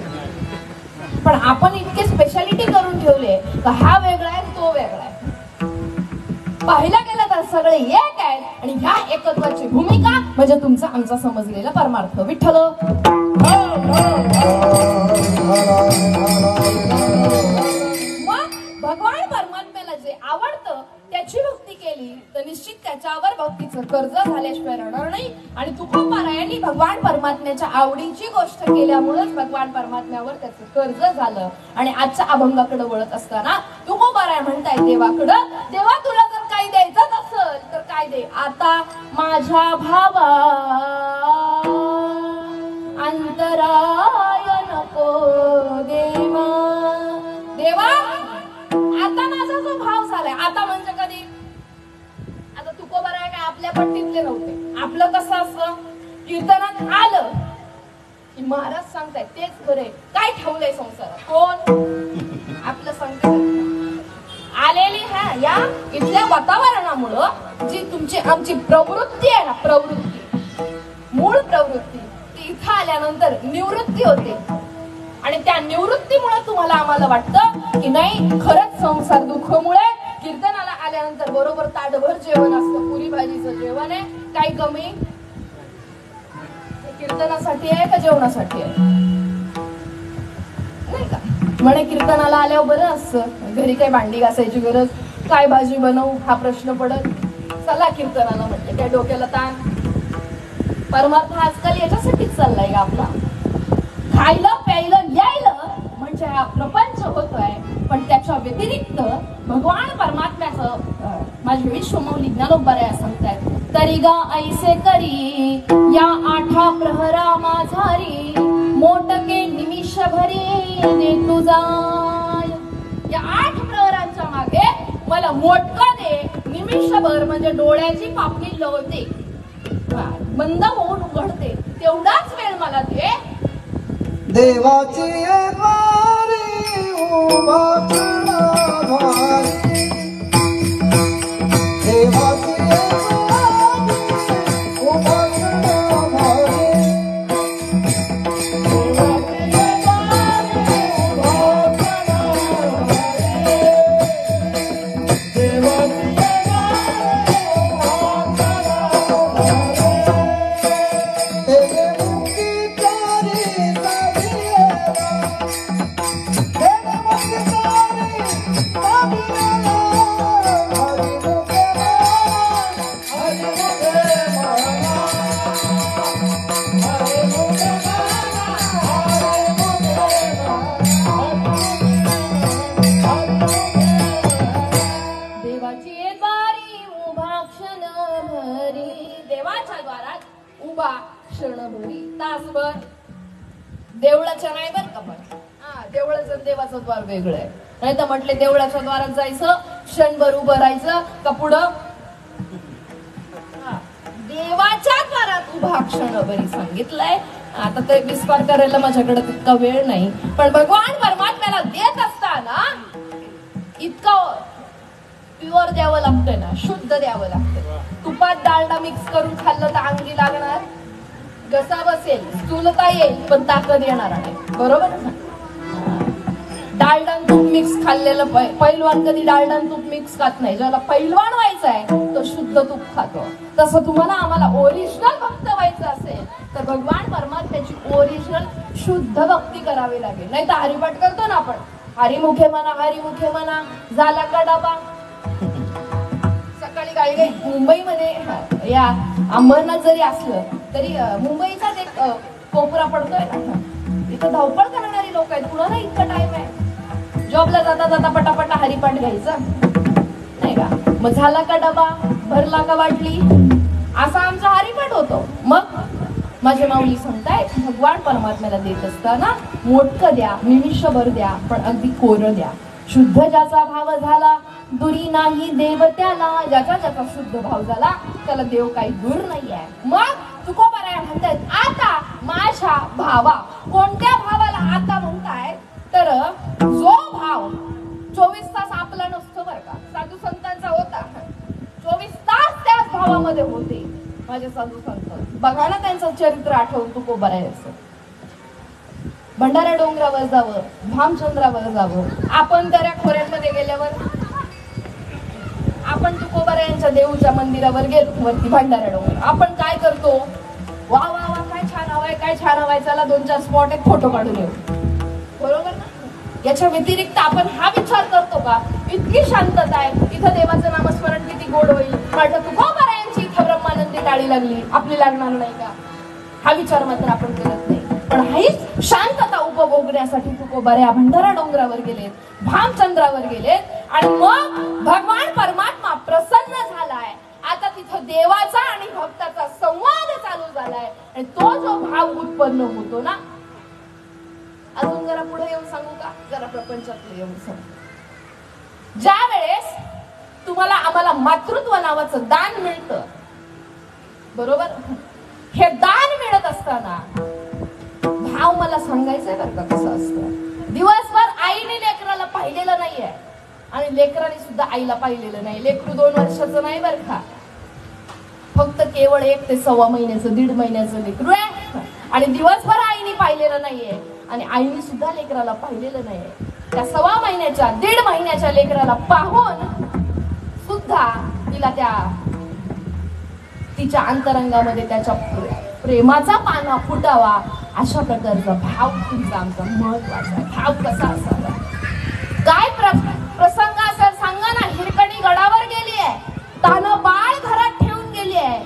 पण आपण इतके स्पेशालिटी करून ठेवले का हा वेगळा आहे तो वेगळा आहे. पाहिला गेला तर सगळे एक आहेत आणि ह्या एकत्वाची भूमिका म्हणजे तुमचा आमचा समजलेला परमार्थ. विठ्ठल भगवान परमात्म्याला जे आवडतं त्याची भक्ती केली तर निश्चित त्याच्यावर भक्तीचं कर्ज झाल्याशिवाय राहणार नाही. आणि तुकोबारायांनी भगवान परमात्म्याच्या आवडीची गोष्ट केल्यामुळेच भगवान परमात्म्यावर त्याचं कर्ज झालं. आणि आजच्या अभंगाकडे वळत असताना तुकोबाराय म्हणताय देवाकडं, देवा तुला जर काही द्यायचं असेल तर काय दे. आता माझ्या भावा अंतराय नको देवा. देवा आता माझा जो भाव झालाय, आता म्हणजे कधी, आता तुकोबाराय काय आपल्या पट्टीतले नव्हते. आपलं कसं असं कीर्तनात आलं की महाराज सांगताय तेच खरे. काय ठेवलंय संसारात, कोण आपलं सांगताय आलेली ह्या या इथल्या वातावरणामुळं जी तुमची आमची प्रवृत्ती आहे ना, प्रवृत्ती मूळ प्रवृत्ती ती इथं आल्यानंतर निवृत्ती होते. आणि त्या निवृत्तीमुळे तुम्हाला आम्हाला वाटतं की नाही खरंच संसार दुःखमुळे कीर्तनाला आल्यानंतर बरोबर ताटभर जेवण असतं, पुरी भाजीचं जेवण आहे. काही कमी कीर्तनासाठी आहे का जेवणासाठी आहे? नाही का? म्हणे कीर्तनाला आल्यावर बरं असतं, घरी काही भांडी घासायची गरज, काय भाजी बनवू हा प्रश्न पडत. चला कीर्तनाला म्हटलं काय डोक्याला ताण. परमार्थ आजकाल याच्यासाठीच चाललाय का आपला, खायला प्यायला यायला म्हणजे हा प्रपंच होतोय. पण त्याच्या व्यतिरिक्त भगवान परमात्म्याचं माझे विश्वमौली ज्ञानोबराया सांगतायत. तरी गा ऐसे करी या 8 प्रहरा माझारी, मोटके निमिष भरी दे तुझा. या 8 प्रहरांच्या मागे मला मोटका दे, निमिषभर म्हणजे डोळ्याची पापणी लवते, बंद होऊन उघडते तेवढाच वेळ मला दे. देवाची वारी उभा भारी, देवाची वारी उभा भारी, देवाची उभा क्षणभरी तासभर. देवळाच्या नाही बर का, पण देवळाचं देवाचं द्वार वेगळं आहे. नाही तर म्हटले देवळाच्या द्वारात जायचं, क्षणभर उभं राहायचं का पुढं देवाच्या द्वारात उभा क्षणभरी सांगितलंय. आता ते विस्तार करायला माझ्याकडे तितका वेळ नाही, पण भगवान परमात्म्याला देत असताना इतकं प्युअर द्यावं लागतंय ना, शुद्ध द्यावं लागतंय. तुपात डालडा मिक्स करून खाल्लं तर अंगी लागणार, घसा बसेल, स्थूलता येईल, पण ताकद येणार नाही. बरोबर ना? डालडा तूप मिक्स खाल्लेलं पैलवान कधी डालडा तूप मिक्स खात नाही. ज्याला पैलवान व्हायचं आहे तो शुद्ध तूप खातो. तसं तुम्हाला आम्हाला ओरिजिनल भक्त व्हायचं असेल तर भगवान परमात्म्याची ओरिजिनल शुद्ध भक्ती करावी लागेल. नाही तर हरिपाठ करतो ना आपण, हरिमुखे म्हणा हरिमुखे म्हणा, झाला का डबा. सकाळी काही मुंबईमध्ये या अंबरनाथ जरी असलं तरी मुंबईचाच एक कोपरा पडतोय ना, इथं धावपळ करणारी लोक आहेत. कुणाला इतका टाइम आहे? जॉबला जाता जाता पटापटा हरिपाठ घ्यायचा नाही का. मग झाला का डबा, भरला का वाटली, असा आमचा हरिपाठ होतो. मग माझे माऊली सांगतायत भगवान परमात्म्याला देत असताना मोठं द्या, निमिषभर द्या, पण अगदी कोरं द्या. शुद्ध ज्याचा भाव झाला दुरी नाही देव त्याला. ज्याचा ज्याचा शुद्ध भाव झाला त्याला देव काही दूर नाही आहे. मग तुकोबाराया म्हणतायत आता माझ्या भावा. कोणत्या भावाला आता म्हणताय तर जो भाव 24 तास आपला नसतो बरं का, साधू संतांचा होता. 24 तास त्याच भावामध्ये होते माझे साधू संत. बघा ना त्यांचं चरित्र आठवून तुकोबारायाचं. भंडारा डोंगरावर जावं, भामचंद्रावर जावं. आपण दऱ्या खोऱ्यांमध्ये गेल्यावर आपण तुकोबारायांच्या देऊच्या मंदिरावर गेलो वरती भंडारा डोंगर, आपण काय करतो? वा वा वा काय छान हवाय, काय छान हवाय, चला 2-4 स्पॉट एक फोटो काढून येऊ. बरोबर ना? याच्या व्यतिरिक्त आपण हा विचार करतो का इतकी शांतता आहे इथं, देवाचं नामस्मरण किती गोड होईल, म्हटलं तुकोबारायांची इथं ब्रह्मानंदी टाळी लागली, आपली लागणार नाही का? हा विचार मात्र आपण करत नाही. पण हीच शांतता उपभोगण्यासाठी तुकोबाराया भंडारा डोंगरावर गेलेत, भामचंद्रावर गेलेत आणि मग भगवान परमात्मा प्रसन्न झालाय. आता तिथं देवाचा आणि भक्ताचा संवाद चालू झालाय आणि तो जो भाव उत्पन्न होतो ना. अजून जरा पुढे येऊन सांगू का? जरा प्रपंचात येऊन सांगू. ज्या वेळेस तुम्हाला आम्हाला मातृत्व नावाचं दान मिळतं, बरोबर, हे दान मिळत असताना भाव मला सांगायचंय बरं का कसं असतं. दिवसभर आईने लेकराला पाहिलेलं नाहीये आणि लेकराने सुद्धा आईला पाहिलेलं नाही. लेकरू 2 वर्षाचं नाही बरं का, फक्त केवळ 1 ते 1.25 महिन्याचं, 1.5 महिन्याचं लेकरू आहे आणि दिवसभर आईने पाहिलेलं नाहीये आणि आईने सुद्धा लेकराला पाहिलेलं नाहीये. त्या 1.25 महिन्याच्या, 1.5 महिन्याच्या लेकराला पाहून सुद्धा तिला तिच्या अंतरंगामध्ये त्याच्या प्रेमाचा पाना फुटावा अशा प्रकारचा भाव तुमचा आमचा महत्वाचा. भाव कसा असावा, काय प्रसंग असेल सांगा ना. हिरकणी गडावर गेली आहे, तानं बाळ घरात ठेवून गेली आहे.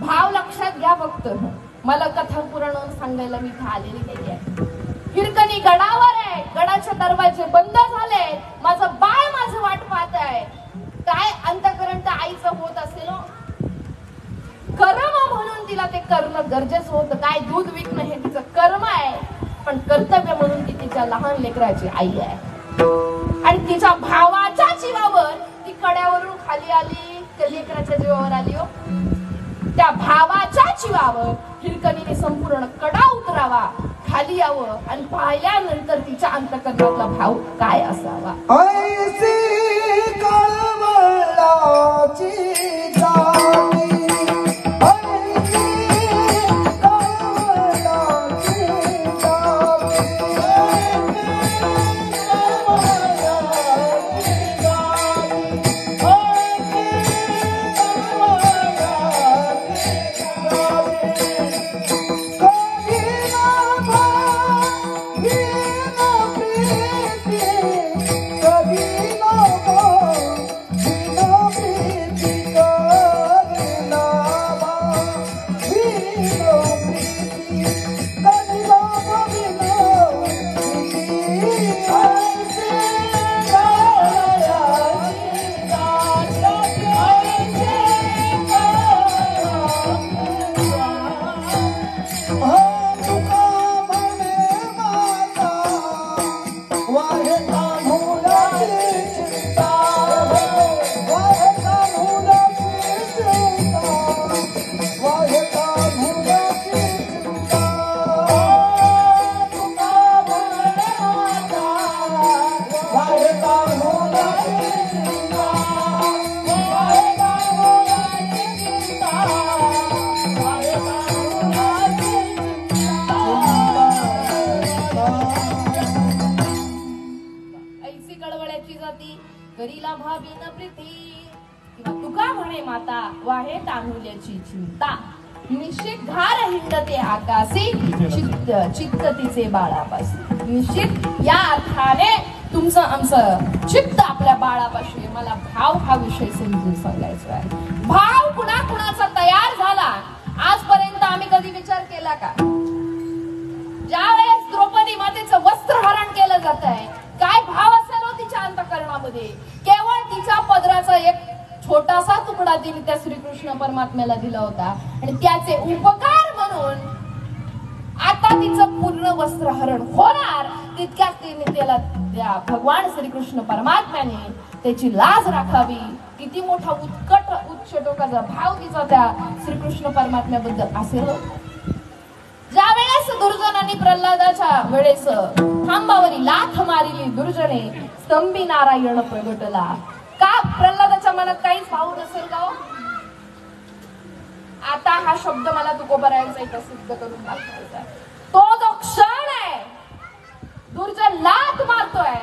भाव लक्षात घ्या फक्त, मला कथा पुराण सांगायला मी इथे आलेली नाही आहे. हिरकणी गडावर आहे, गडाचे दरवाजे बंद झाले, माझं बाळ माझं वाट पाहत आहे. काय अंतःकरण त्या आईचं होत असेल, कर्म म्हणून तिला ते करणं गरजेचं होतं. काय दूध विकणं हे तिचं कर्म आहे, पण कर्तव्य म्हणून ती तिच्या लहान लेकराची आई आहे. आणि तिच्या भावाच्या जीवावर ती कड्यावरून खाली आली, त्या लेकराच्या जीवावर आली. हो, त्या भावाच्या जीवावर हिरकणीने संपूर्ण कडा उतरावा, खाली यावं आणि पाहिल्यानंतर तिच्या अंतःकरणातला भाव काय असावा. कभी करीला भावीन प्रीती किंवा तुका म्हणे माता वाहे तांदुल्याची चिंता निश्चित घार हिंडते आकाशी चित्त तिचे बाळापाशी निश्चित या अर्थाने तुमचं आमचं चित्त आपल्या बाळापाशी मला भाव हा विषय समजून सांगायचा आहे भाव कुणा कुणाचा तयार झाला आजपर्यंत आम्ही कधी विचार केला का ज्या वेळेस द्रौपदी मातेचं वस्त्रहरण केलं जात आहे काय भाव असेल हो तिच्या अंतःकरणामध्ये केवळ तिच्या पदराचा एक छोटासा तुकडा तिने त्या श्रीकृष्ण परमात्म्याला दिला होता आणि त्याचे उपकार म्हणून आता तिचं पूर्ण वस्त्रहरण होणार तितक्याच तिने त्याला त्या भगवान श्रीकृष्ण परमात्म्याने त्याची लाज राखावी किती मोठा उत्कट उच्च टोकाचा भाव तिचा त्या श्रीकृष्ण परमात्म्याबद्दल असेल ज्या वेळेस दुर्जनाने प्रल्हादाच्या वेळेस खांबावरी लाथ मारिली दुर्जने स्तंभी नारायण प्रगटला का प्रल्हादाच्या मनात काहीच भाव नसेल का हो? आता हा शब्द मला तुकोबरायांचा इथं सिद्ध करून दाखवायचा तो जो क्षण आहे दुर्जन लाथ मारतोय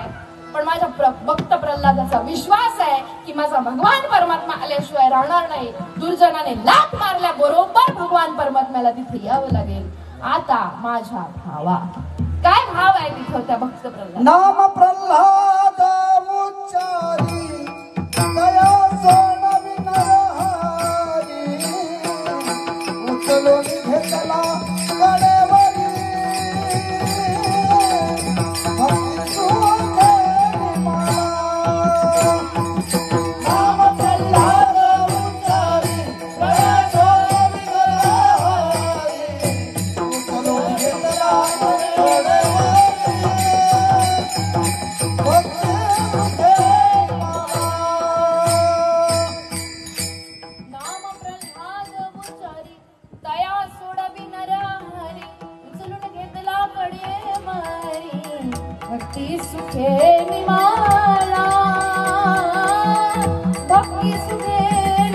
पण माझ्या भक्त प्रल्हादाचा विश्वास आहे की माझा भगवान परमात्मा आल्याशिवाय राहणार नाही दुर्जनाने लाथ मारल्या बरोबर भगवान परमात्म्याला तिथे यावं लागेल आता माझ्या भावा काय भाव आहे तिथं त्या भक्त प्रल्हाद नाम प्रल्हाद उच्चारी दया सोडवी नरहरी उचलून घेतला कडेवरी भक्ती सुखे मला नाम प्रल्हाद उच्चारी दया सोडवी नरहरी उचलून घेतला कडेवरी भक्ती सुखे निमाला भक्ती सुखे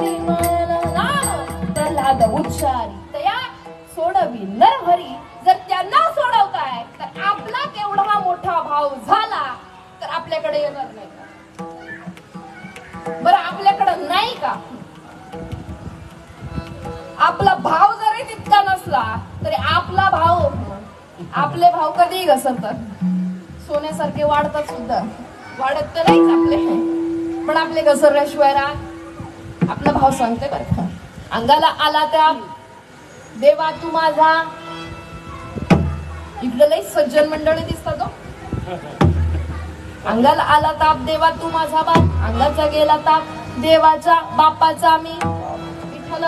निमाला नाम प्रल्हाद उच्चारी तया सोडवी नरहरी जर त्यांना सोडवताय तर आपला केवढा मोठा भाव झाला तर आपल्याकडे येणार नाही का बरं आपल्याकडे नाही का आपला भाव जरी तितका नसला तरी आपला भाव आपले भाव कधीही घसरतात सोन्यासारखे वाढतात सुद्धा वाढत तर नाहीच आपले पण आपले घसरल्याशिवाय राग आपला भाव सांगते बरं का अंगाला आला त्या देवा तू माझा इकडे लई सज्जन मंडळी दिसतात अंगाला आला ताप देवा तू माझा बाप अंगाचा गेला ताप देवाच्या बापाचा मी विठ्ठल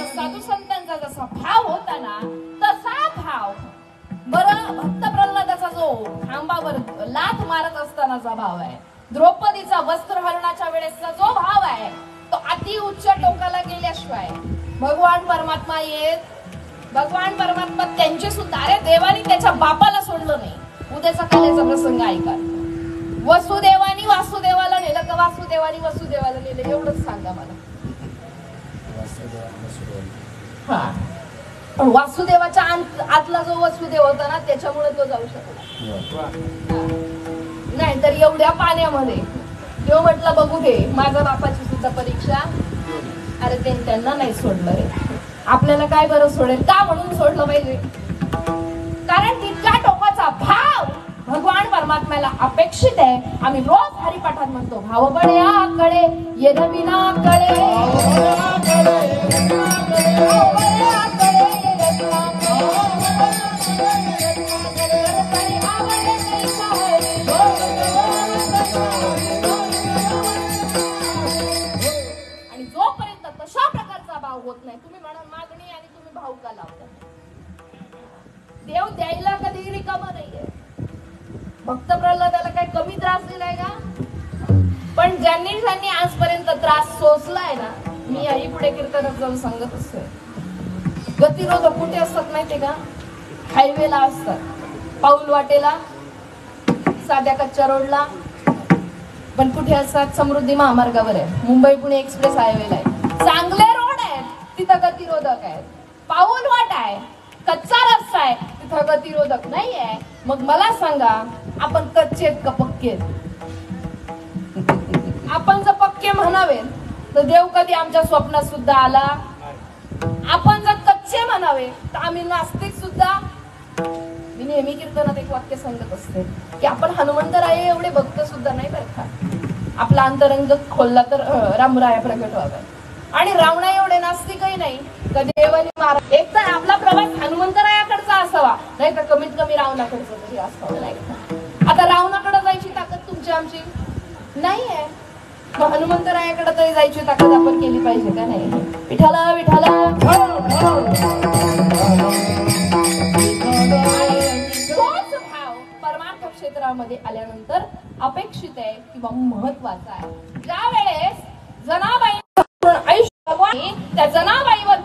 साधू संतांचा जसा भाव होता ना तसा भाव बरं भक्त प्रल्हादाचा जो खांबावर लाथ मारत असतानाचा भाव आहे द्रौपदीचा वस्त्रहरणाच्या वेळेसचा जो भाव आहे तो अति उच्च टोकाला गेल्याशिवाय भगवान परमात्मा येत भगवान परमात्मा त्यांचे सुद्धा अरे देवानी त्याच्या बापाला सोडलं नाही उद्याचा काल्याचा प्रसंग ऐका वसुदेवानी वासुदेवाला नेलं का वासुदेवानी वसुदेवाला नेलं एवढंच सांगा मला हा पण वासुदेवाच्या आतला जो वसुदेव होता ना त्याच्यामुळे तो जाऊ शकला नाही तर एवढ्या पाण्यामध्ये देव म्हटलं बघू दे माझ्या बापाची सुद्धा परीक्षा अरे त्यांना नाही सोडलं रे आपल्याला काय बरं सोडेल का म्हणून सोडलं पाहिजे कारण तितका टोकाचा भाव भगवान परमात्म्याला अपेक्षित आहे आम्ही रोज हरिपाठात म्हणतो भाव बळ्या कडे येदविना कडे आणि जोपर्यंत तशा प्रकारचा भाव होत नाही तुम्ही म्हणा मागणी आणि तुम्ही भाव का लावता देव द्यायला कधी रिकामा नाहीये भक्त प्रल्हादाला काही कमी त्रास दिलाय का पण ज्यांनी आजपर्यंत त्रास सोसलाय ना मी आई पुढे कीर्तनात जाऊन सांगत असतोय गतिरोधक कुठे असतात माहितीये का हायवेला असतात पाऊल वाटेला साध्या कच्च्या रोडला पण कुठे असतात समृद्धी महामार्गावर आहे मुंबई पुणे एक्सप्रेस हायवेला आहे चांगले रोड आहेत तिथं गतिरोधक आहेत पाऊल वाट आहे कच्चा रस्ता आहे, तिथं गतिरोधक नाही आहे. मग मला सांगा, आपण कच्चे आहेत का पक्के आहेत? आपण जर पक्के म्हणावे तर देव कधी आमच्या स्वप्नात सुद्धा आला. आपण जर कच्चे म्हणावे तर आम्ही नास्तिक सुद्धा. मी नेहमी कीर्तनात एक वाक्य सांगत असते की आपण हनुमंतराय एवढे भक्त सुद्धा नाही बरं का. आपला अंतरंग खोलला तर रामराया प्रगट व्हावे. आणि रावणा एवढे नास्तिकही नाही का देवाने महाराज. एक तर आपला प्रवास हनुमंतरायाकडचा असावा, नाही तर कमीत कमी रावणाकडचा तरी असावा. नाही का? आता रावणाकडे जायची ताकद तुमची आमची नाही आहे, मग हनुमंतरायाकडे तरी जायची ताकद आपण केली पाहिजे का नाही? विठाला विठाला तोच भाव परमार्थ क्षेत्रामध्ये आल्यानंतर अपेक्षित आहे किंवा महत्वाचा आहे. ज्या वेळेस जनाबाई त्या जनाबाईवर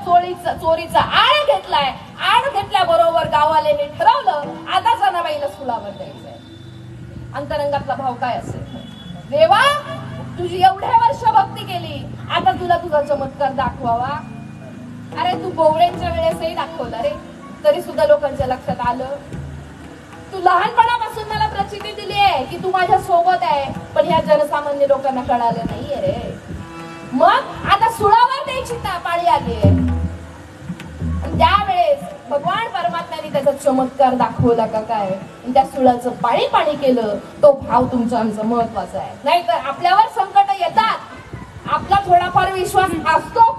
चोरीचा आळ घेतलाय, आळ घेतल्याबरोबर गावालेने ठरवलं आता जनाबाईला सुलावर द्यायचंय. अंतरंगातला भाव काय असेल? देवा, तुझी एवढ्या वर्ष भक्ती केली, आता तुला तुझा चमत्कार दाखवावा. अरे तू गोवळ्यांच्या वेळेसही दाखवला रे, तरी सुद्धा लोकांच्या लक्षात आलं. तू लहानपणापासून मला प्रचिती दिली आहे की तू माझ्या सोबत आहे, पण ह्या जनसामान्य लोकांना कळालं नाहीये रे. मग आता सुळावर द्यायची पाळी आली आहे. त्यावेळेस भगवान परमात्म्याने त्याचा चमत्कार दाखवला का काय, त्या सुळाचं पाणी पाणी केलं. तो भाव तुमचा आमचा महत्वाचा आहे. नाहीतर आपल्यावर संकट येतात, आपला थोडाफार विश्वास असतो,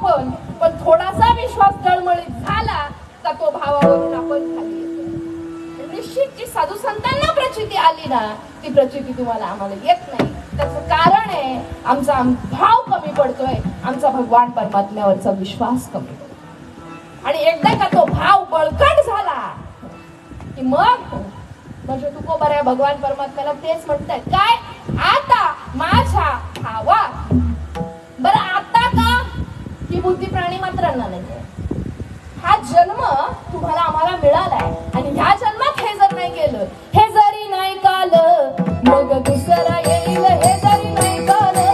पण थोडासा विश्वास डळमळीत झाला का तो भावावरून आपण खाली येतो. निश्चित जी साधू संतांना प्रचिती आली ना, ती प्रचिती तुम्हाला आम्हाला येत नाही. त्याचं कारण आहे आमचा भाव कमी पडतोय, आमचा भगवान परमात्म्यावरचा विश्वास कमी पडतो. आणि एकदा का तो भाव बळकट झाला की मग म्हणजे तू बऱ्या भगवान परमात्म्याला तेच म्हणतायत काय, आता माझ्या भावा. बरं आता का की बुद्धी प्राणी मात्रांना नाहीये. हा जन्म तुम्हाला आम्हाला मिळालाय आणि ह्या जन्मात हे जर नाही केलं, हे जरी नाही कालं मग दुसरा येईल. हे जरी नाही कालं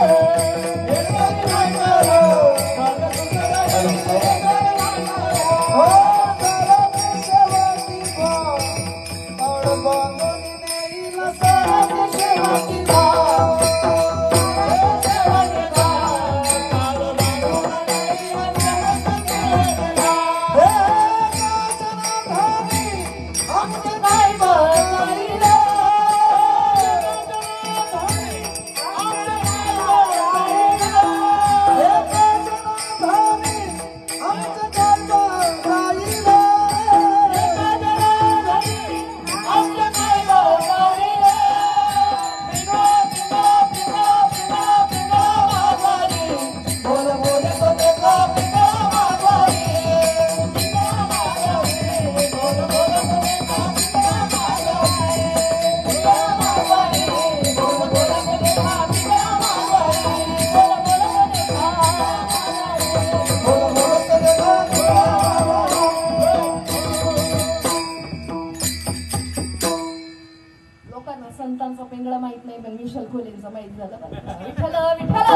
संतांचा पिंगळा माहित नाही, पण विशाल खोलेंचा माहित झालं. विठ्ठल विठ्ठल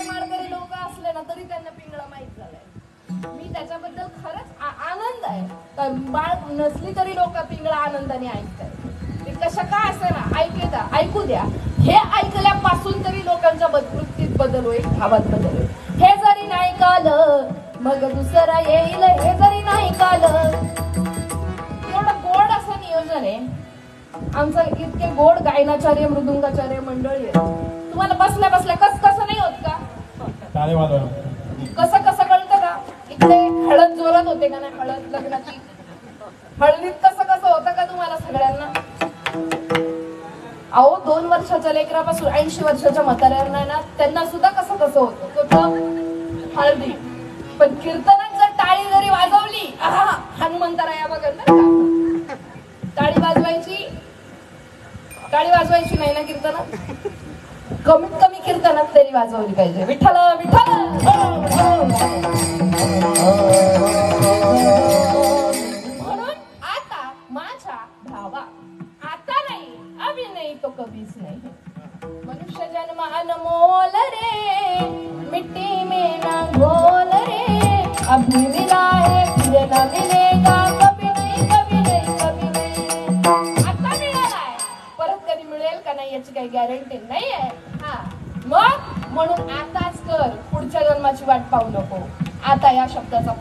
मारकरी लोक असले ना तरी त्यांना पिंगळा माहित झालाय. मी त्याच्याबद्दल खरंच आनंद आहे. तर बाळ नसली तरी लोक पिंगळा आनंदाने ऐकतात. ते कशा का असे ना ऐकू द्या. हे ऐकल्यापासून तरी लोकांच्या वृत्तीत बदल होईल, भावात बदल होईल. हे जरी नाही कालं मग दुसरा येईल. हे जरी नाही कालं. गोड असं नियोजन आहे आमचं. इतके गोड गायनाचार्य मृदुंगाचार्य मंडळी आहे. तुम्हाला बसल्या बसल्या कसं नाही होत का? कसं कळतं का? इकडे हळद जोरात होते का नाही? हळद लग्नाची हळदीत कसं होतं का तुम्हाला सगळ्यांना? अहो 2 वर्षाच्या लेकरापासून 80 वर्षाच्या म्हाताऱ्यांना ना त्यांना सुद्धा कसं होतं हळदी. पण कीर्तनात जर टाळी जरी वाजवली, हनुमंतराया बघा ना, टाळी वाजवायची नाही ना कीर्तनात. कमीत कमी कीर्तनात तरी वाजवली पाहिजे. विठ्ठल विठ्ठल. म्हणून आता माझ्या भावा, आता नाही अभिनय तो कधीच नाही. मनुष्य जन्म अनमोल रे, मिट्टी में ना घोल रे.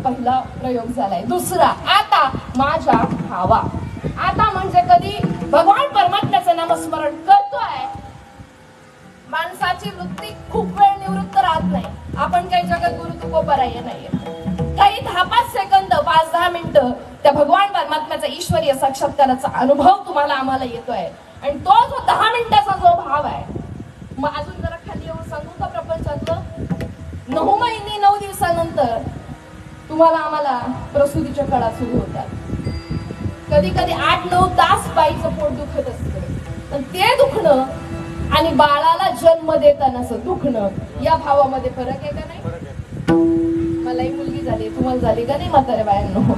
पहिला प्रयोग झालाय. दुसरा, आता माझ्या भावा. आता म्हणजे कधी भगवान परमात्म्याचं नामस्मरण करतोय. माणसाची वृत्ती खूप वेळ निवृत्त राहत नाही. आपण काही जगद्गुरु तुकोबराय नाहीये. काही 10-5 सेकंद, 5-10 मिनिटं त्या भगवान परमात्म्याचा ईश्वरीय साक्षात्काराचा अनुभव तुम्हाला आम्हाला येतोय. आणि तो जो 10 मिनिटाचा जो भाव आहे, मग अजून जरा खाली येऊन सांगू का प्रपंचातलं? 9 महिने 9 दिवसानंतर तुम्हाला आम्हाला प्रसूतीच्या काळात सुरू होतात. कधी कधी 8-9 तास बाईचं पोट दुखत असतं. पण ते दुखणं आणि बाळाला जन्म देतानाचं दुखणं, या भावामध्ये फरक आहे का नाही? मलाही मुलगी झाली, तुम्हाला झाली का नाही म्हाताऱ्या बायांनो?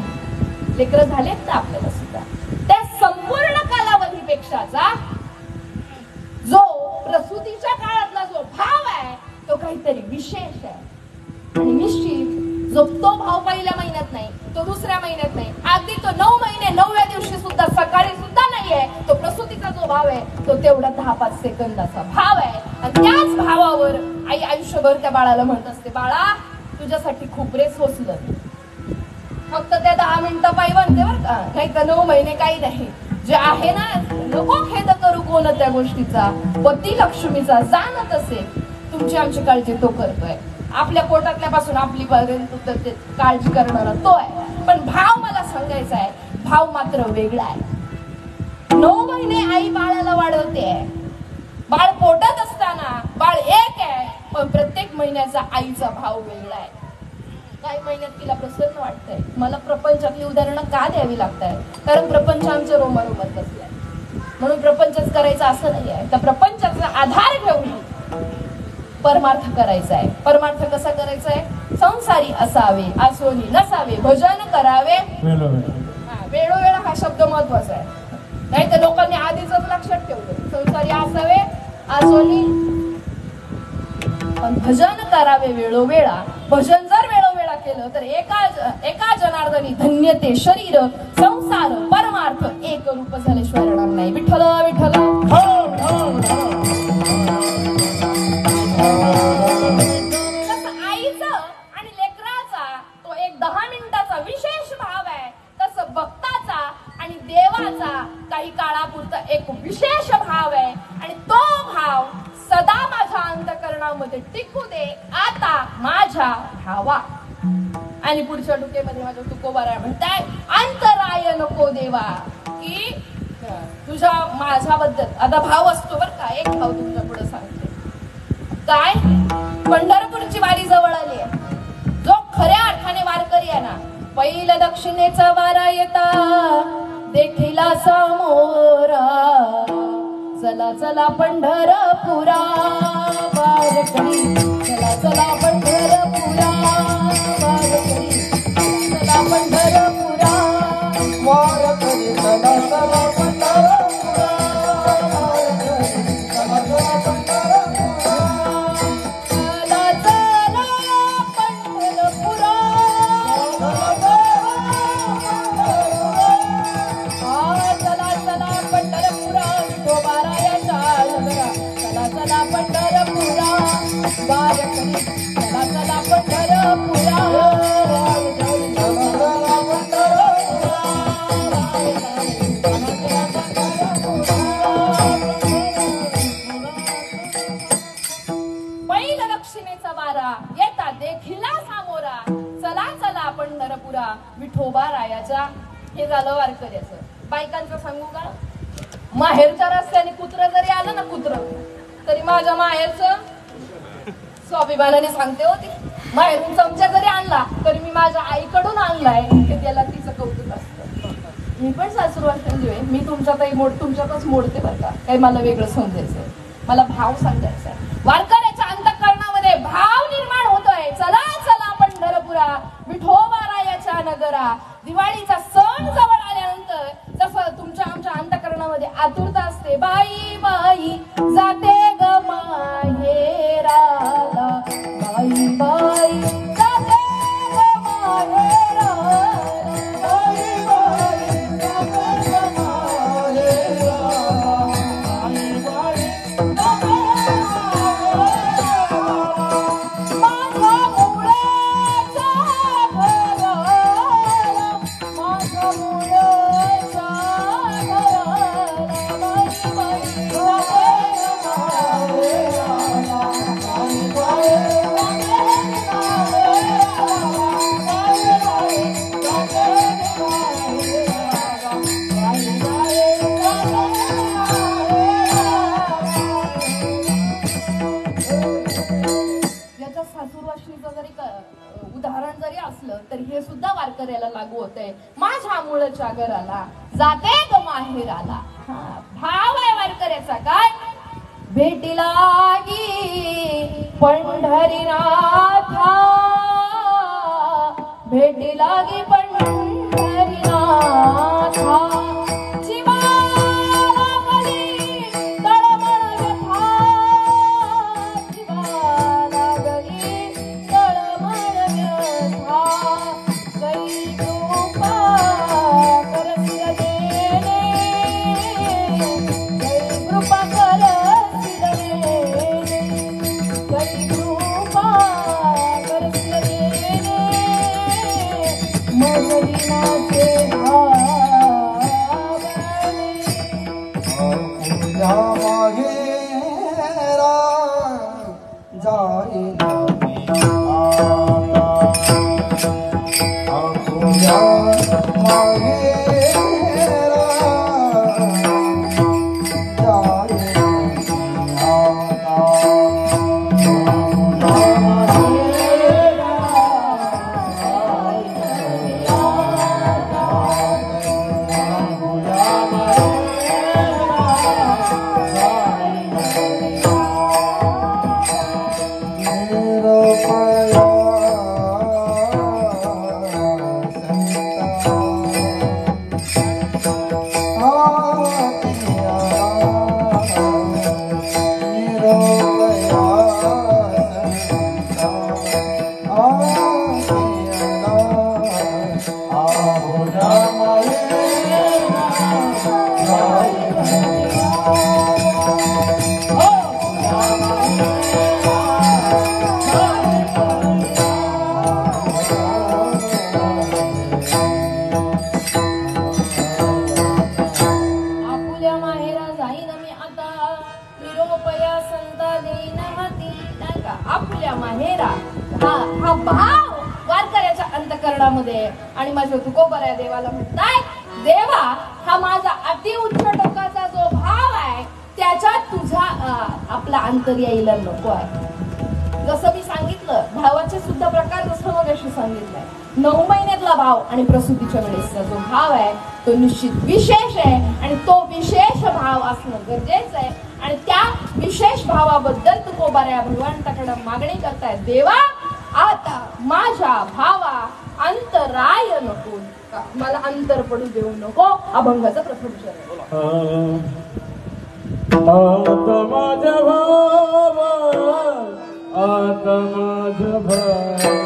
लेकरं झालेत ना आपल्याला सुद्धा. त्या संपूर्ण कालावधीपेक्षाचा जो प्रसूतीच्या काळातला जो भाव आहे तो काहीतरी विशेष आहे. आणि निश्चित जो तो भाव पहिल्या महिन्यात नाही, तो दुसऱ्या महिन्यात नाही, अगदी तो 9 महिने 9व्या दिवशी सुद्धा सकाळी सुद्धा नाहीये. तो प्रसूतीचा जो भाव आहे तो तेवढा 10-5 सेकंदाचा भाव आहे. आणि त्याच भावावर आई आयुष्यभर त्या बाळाला म्हणत असते, बाळा तुझ्यासाठी खूप रे सोसलं. फक्त त्या 10 मिनिटं पायी म्हणते बरं का, काही तर 9 महिने काही नाही. जे आहे ना, नको खेद करू कोण त्या गोष्टीचा, पती लक्ष्मीचा जाणत असेल. तुमची आमची काळजी तो करतोय. आपल्या पोटातल्यापासून आपली काळजी करणारा तो आहे. पण भाव मला सांगायचा आहे, भाव मात्र वेगळा आहे. 9 महिने आई बाळाला वाढवते. बाळ पोटात असताना बाळ एक आहे, पण प्रत्येक महिन्याचा आईचा भाव वेगळा आहे. काही महिन्यात तिला प्रसन्न वाटतंय. मला प्रपंचातली उदाहरणं का द्यावी लागतात? कारण प्रपंच आमच्या रोमारोमात बसलाय. म्हणून प्रपंचच करायचा असं नाही आहे. त्या प्रपंचाचा आधार घेऊन परमार्थ करायचा आहे. परमार्थ कसा करायचा आहे? संसारी असावे, आसोनी नसावे, भजन करावे वेळोवेळ. हा शब्द महत्वाचा आहे. नाही तर लोकांनी आधीच लक्षात ठेवलं, संसारी असावे, आसोनी, पण भजन करावे वेळोवेळा. भजन जर वेळोवेळा केलं तर एका जनार्दनी धन्य ते शरीर, संसार परमार्थ एक रूप झाल्याशिवाय राहणार नाही. विठ्ठल विठ्ठल. आईचा आणि लेकराचा तो एक 10 मिनिटाचा विशेष भाव आहे, तसं भक्ताचा आणि देवाचा काही काळापुरता एक विशेष भाव आहे. आणि तो भाव सदा माझ्या अंतःकरणामध्ये टिकू दे. आता माझ्या भावा. आणि पुढच्या टुकेमध्ये माझ्या तुकोबाराय म्हणताय, अंतराय नको देवा. की तुझ्या माझ्याबद्दल आता भाव असतो बरं का. एक भाव तुमच्या पुढे सांगते. काय? पंढरपूरची वारी जवळ आली आहे. जो खऱ्या अर्थाने वारकरी आहे ना, पहिलं दक्षिणेचा वारा येता देखीला समोरा. चला चला पंढरपुरा वारकरी, चला चला पंढरपुरा वारकरी, चला पंढरपुरा वारकरी, चला चला पंढरपुरा वारकरी, चला चला पंढरपुरा, चला चला पंढरपुरा, चला चला पंढरपुरा विठोबारायाच्या नगरा. चला चला पंढरपुरा वारकरी, चला चला पंढरपुरा वारकरी, चला चला पंढरपुरा. पहिला दक्षिणेचा वारा येता देखिला सामोरा. चला चला पंढरपुरा विठोबा रायाचा. हे झालं वारकऱ्याचं. बायकांचं सांगू का? माहेरच्या रस्त्याने कुत्र जरी आलं ना, कुत्र तरी माझ्या माहेरचं स्वाभिमानाने सांगते होती. माहेरून चमचा जरी आणला तरी मी माझ्या आईकडून आणलाय, की त्याला तिचं कौतुक असतं. मी पण सासूरवासीण आहे, मी तुमच्यातच मोडते बरं का. काही मला वेगळं समजायचंय, मला भाव सांगायचा. वारकऱ्याच्या अंतःकरणामध्ये भाव निर्माण होतोय. चला चला पंढरपुरा विठोबारायाच्या नगरा. दिवाळीचा सण जवळ आल्यानंतर जसं तुमच्या आमच्या अंतःकरणामध्ये आतुरता असते, बाई बाई जाते ग माहेराला, बाई बाई जाते ग माहेराला, बाई बाई जाते ग माहेराला, बाई बाई जाते ग माहेराला. माझ्या मुळेच्या घराला, होते माझ्या मूळच्या घराला जाते ग माहेराला. भाव आहे वारकऱ्याचा काय भेटीला गी पंढरीनाथा भेटीला गी पंढरीनाथा आणि माझ्या तुकोबऱ्या देवाला म्हणताय देवा हा माझा अति उच्च टोकाचा जो भाव आहे त्याच्यात तुझा आपला अंतर्यायीला नको आहे. जसं मी सांगितलं भावाचे सुद्धा प्रकार जसं मग अशी सांगितलंय 9 महिन्यातला भाव आणि प्रसूतीच्या वेळेसचा जो भाव आहे तो निश्चित विशेष आहे आणि तो विशेष भाव असणं गरजेचं आहे आणि त्या विशेष भावाबद्दल तुकोबऱ्या भगवंताकडे मागणी करताय देवा आता माझ्या भावा अंतराय नको मला अंतर पडू देऊ नको. अभंगाचा प्रथम शरण आता माझ्या भावा आता माझ्या भावा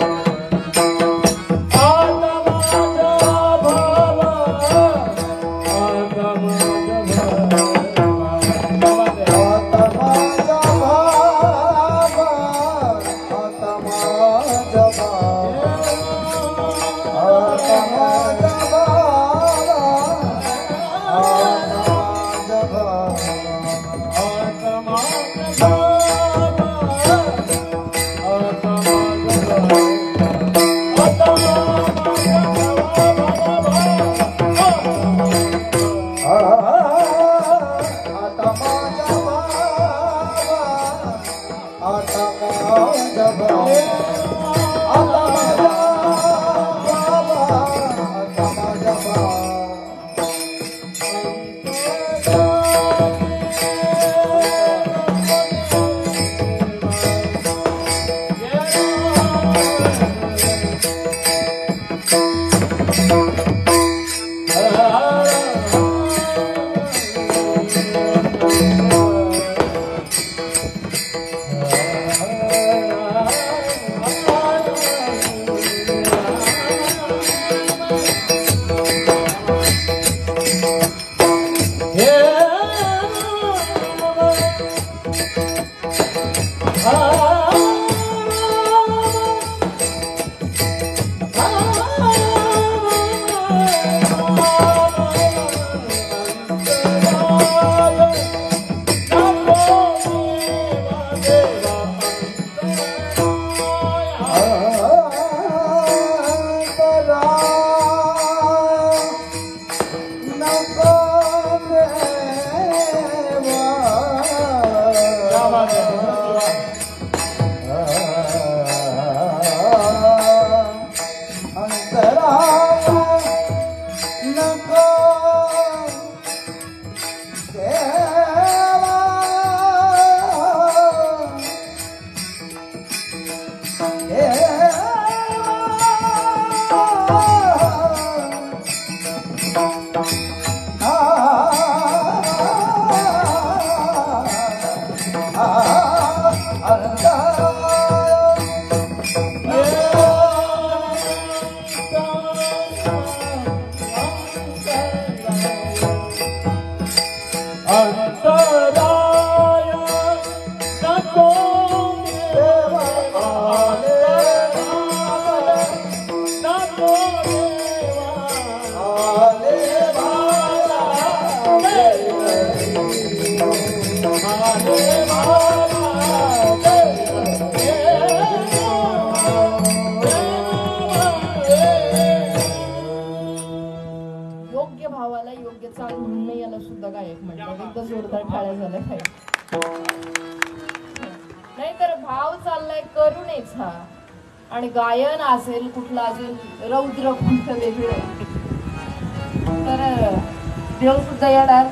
योग्य भावाला योग्य चाल म्हणणं याला सुद्धा गायक म्हणतात. एकदा जोरदार टाळ्या झाल्या पाहिजे. नाहीतर भाव चाललाय करूनच हा, आणि गायन असेल कुठला असेल रौद्र कुंठ वेगळं, तर देव सुद्धा येणार.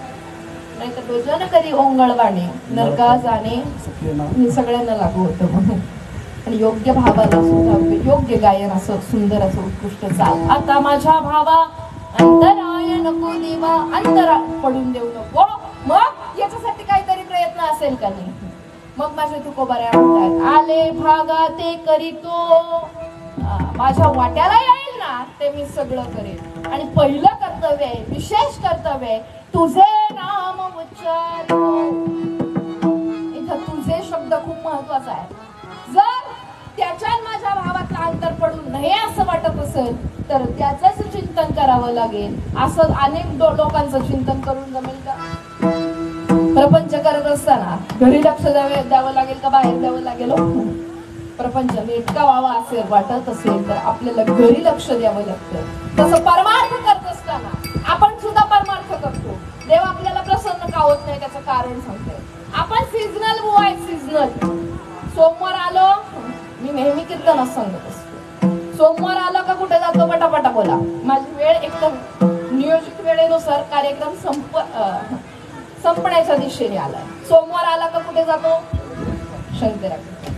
नाहीतर भजन करी ओंगळवाणी नरका जाणे हे सगळ्यांना लागू होतं म्हणून. आणि योग्य भावाला सुद्धा योग्य गायन असं सुंदर असं उत्कृष्ट चाल. आता माझ्या भावा अंतराय नको देवा, अंतरा पडून देऊ नको. मग याच्यासाठी काहीतरी प्रयत्न असेल का नाही? मग माझे तुकोबाऱ्या म्हणतात, आले भागा ते करीतो, माझ्या वाट्याला येईल ना ते मी सगळं करेन. आणि पहिलं कर्तव्य आहे, विशेष कर्तव्य आहे, तुझे नाम उच्चारो. इथं तुझे शब्द खूप महत्वाचा आहे. जर त्याच्यात माझ्या भावातलं अंतर पडून नाही असं वाटत असेल तर त्याचंच चिंतन करावं लागेल. असं अनेक लोकांचं चिंतन करून जमेल का? प्रपंच करत असताना घरी लक्ष द्यावं लागेल का बाहेर द्यावं लागेल? प्रपंच नेटका व्हावा असेल वाटत असेल तर आपल्याला घरी लक्ष द्यावं लागतं. तसं परमार्थ करत असताना आपण सुद्धा परमार्थ करतो. देव आपल्याला प्रसन्न का होत नाही त्याचं कारण सांगतोय. आपण सीझनल बुवा, सीझनल. सोमवार आलो, मी नेहमी कीर्तनात सांगत असतो, सोमवार आला का कुठे जातो? पटापटा बोला. माझी वेळ एकदम नियोजित वेळेनुसार कार्यक्रम संपण्याच्या दिशेने आलाय. सोमवार आला का कुठे जातो? शंकराकडे.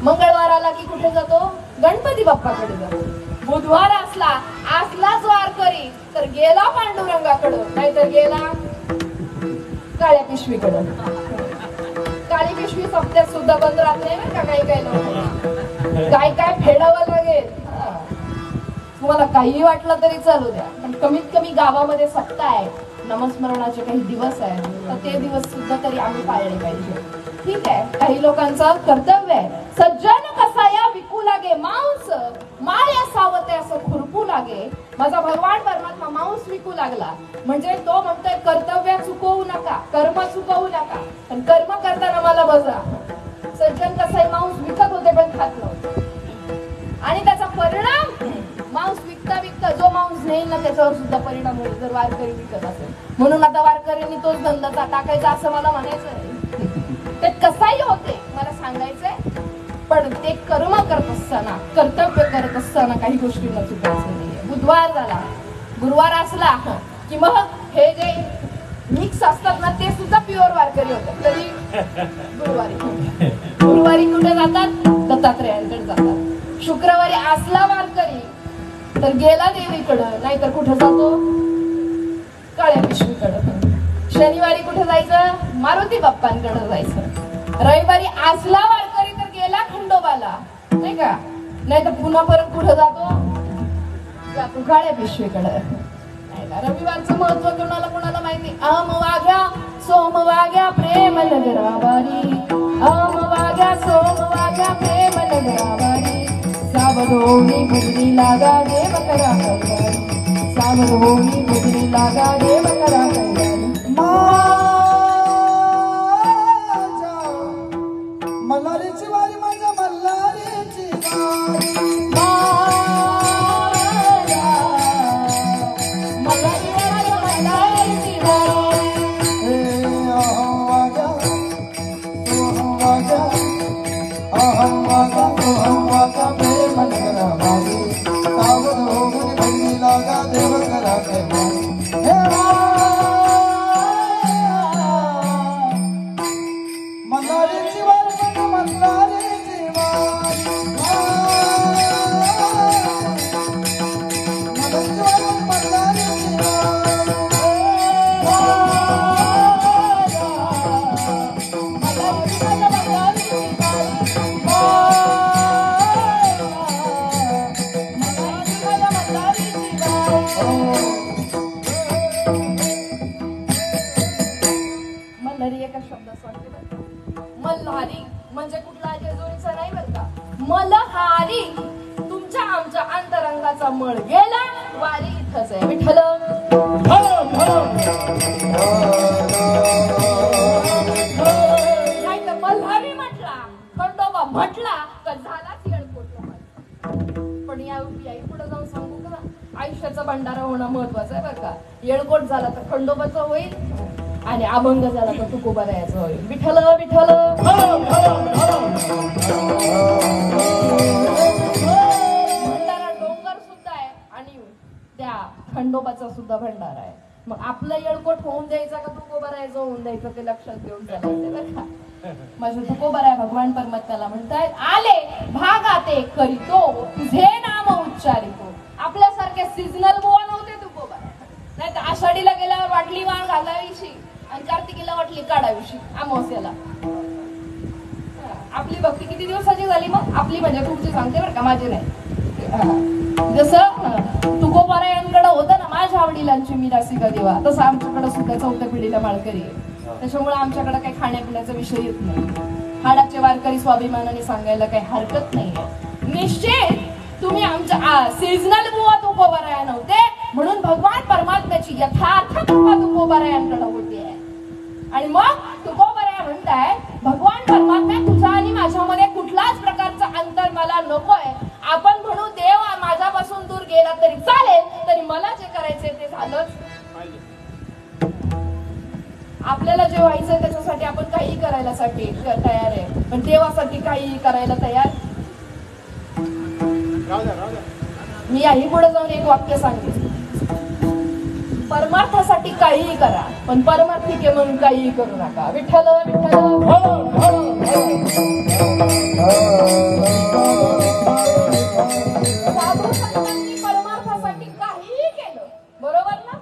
मंगळवार आला की कुठे जातो? गणपती बाप्पाकडे जातो. बुधवार असलाच वारकरी तर गेला पांडुरंगाकडं, नाहीतर गेला काळ्या पिशवीकडं. काळी पिशवी सप्त्यात सुद्धा बंद राहत नाही ना का? काही लोक काय फेडावं लागेल. तुम्हाला काही वाटलं तरी चालू द्या, पण कमीत कमी गावामध्ये सप्ताह आहे, नामस्मरणाचे काही दिवस आहेत, तर ते दिवस सुद्धा तरी आम्ही पाळले पाहिजे. ठीक आहे, काही लोकांचं कर्तव्य आहे, सज्जन कसाया विकू लागे मांस, माया सावते असं खुरपू लागे. माझा भगवान परमात्मा मांस विकू लागला म्हणजे तो म्हणतोय कर्तव्य चुकवू नका, कर्म चुकवू नका, पण कर्म करताना मला बजा. सज्जन कसाई मांस विकत होते पण खात नव्हते, आणि त्याचा परिणाम मांस विकता विकता जो मांस नेईल ना त्याच्यावर सुद्धा परिणाम होईल जर वारकरी विकत असेल. म्हणून आता वारकऱ्यांनी तोच धंदा टाकायचा असं मला म्हणायचं नाही. ते कसाही होते मला सांगायचंय, पण ते कर्म करत असताना, कर्तव्य करत असताना काही गोष्टींना चुकायचं नाहीये. बुधवार झाला, गुरुवार असला की मग हे जे मिक्स असतात ना ते सुद्धा प्युअर वारकरी होतात. तरी गुरुवारी कुठे जातात? दत्तात्रयांकडे जातात. शुक्रवारी असला वारकरी तर गेला देवीकडं, नाहीतर कुठे जातो? काळ्या पिशवीकडं. शनिवारी कुठे जायचं? मारुती बाप्पांकडे जायचं. रविवारी असला वारकरी तर गेला खंडोबाला, नाही का? नाहीतर पुन्हा परत कुठे जातो? काळ्या पिशवीकडं. रविवारचं महत्व कोणाला माहिती? अम वाग्या सोम वाग्या प्रेम नगरावारी, अम वाग्या सोम वाग्या प्रेम नगरावारी, सावधोनी बुद्धी लागा देव करा कल्याणी, सावधोनी बुद्धी लागा देव करा कल्याणी. मल्हारीची वारी माझ्या मल्हारीची मल्हारी म्हणजे कुठला जेजुरीचा नाही बरं का. मल्हारी तुमच्या आमच्या अंतरंगाचा मळ गेला, वारी इथंच आहे. विठ्ठल नाही तर मल्हारी म्हटला, खंडोबा म्हटला तर झालाच येडपोट. पण या पुढे जाऊन सांगू का, आयुष्याचा भंडारा होणं महत्वाचं. खंडोबाचा आहे बरं का. येळकोट झाला तर खंडोबाचा होईल आणि अभंग झाला तर तुकोबारायाचा होईल. विठ्ठल विठ्ठल भंडारा डोंगर सुद्धा आहे आणि त्या खंडोबाचा सुद्धा भंडारा आहे. मग आपलं येळकोट होऊन द्यायचा का तुकोबारायाचं होऊन द्यायचं ते लक्षात घेऊन चालायचं बरं का. माझे तुकोबाराय भगवान परमात्म्याला म्हणतायत आले भागाते करीतो तुझे नाम उच्चारितो. आपल्यासारखे सिजनल बुवा नव्हते तुकोबाराय. नाही तर आषाढीला गेल्यावर वाटली वाण घालावीशी आणि कार्तिकीला वाटली काढावीशी अमावस्याला. आपली भक्ती किती दिवसाची झाली मग. आपली म्हणजे तुमची सांगते बरं का, माझी नाही. जसं तुकोबारायांकडे होतं ना माझ्या वडिलांची मिरासिका देवा, तसं आमच्याकडे सुद्धा 4थ्या पिढीला माळकरी आहे. त्याच्यामुळे आमच्याकडे काही खाण्यापिण्याचा विषय येत नाही. हाडाचे वारकरी स्वाभिमानाने सांगायला काही हरकत नाहीये. निश्चित तुम्ही आमच्या सीझनल बुवा तुकोबाराया नव्हते म्हणून भगवान परमात्म्याची यथार्थ कृपा तुकोबारायांकडे होती आहे. आणि मग तुकोबाराया म्हणताय भगवान परमात्म्या तुझा आणि माझ्यामध्ये कुठलाच प्रकारचा अंतर मला नकोय. आपण म्हणू देव माझ्यापासून दूर गेला तरी चालेल, तरी मला जे करायचंय ते झालंच. आपल्याला जे व्हायचंय त्याच्यासाठी आपण काही करायला तयार आहे, पण देवासाठी काही करायला तयार. मी याही पुढे जाऊन एक वाक्य सांगितलं, परमार्थासाठी काहीही करा पण परमार्थिके म्हणून काहीही करू नका. विठ्ठल विठ्ठल साधू संतांनी परमार्थासाठी काहीही केलं, बरोबर ना.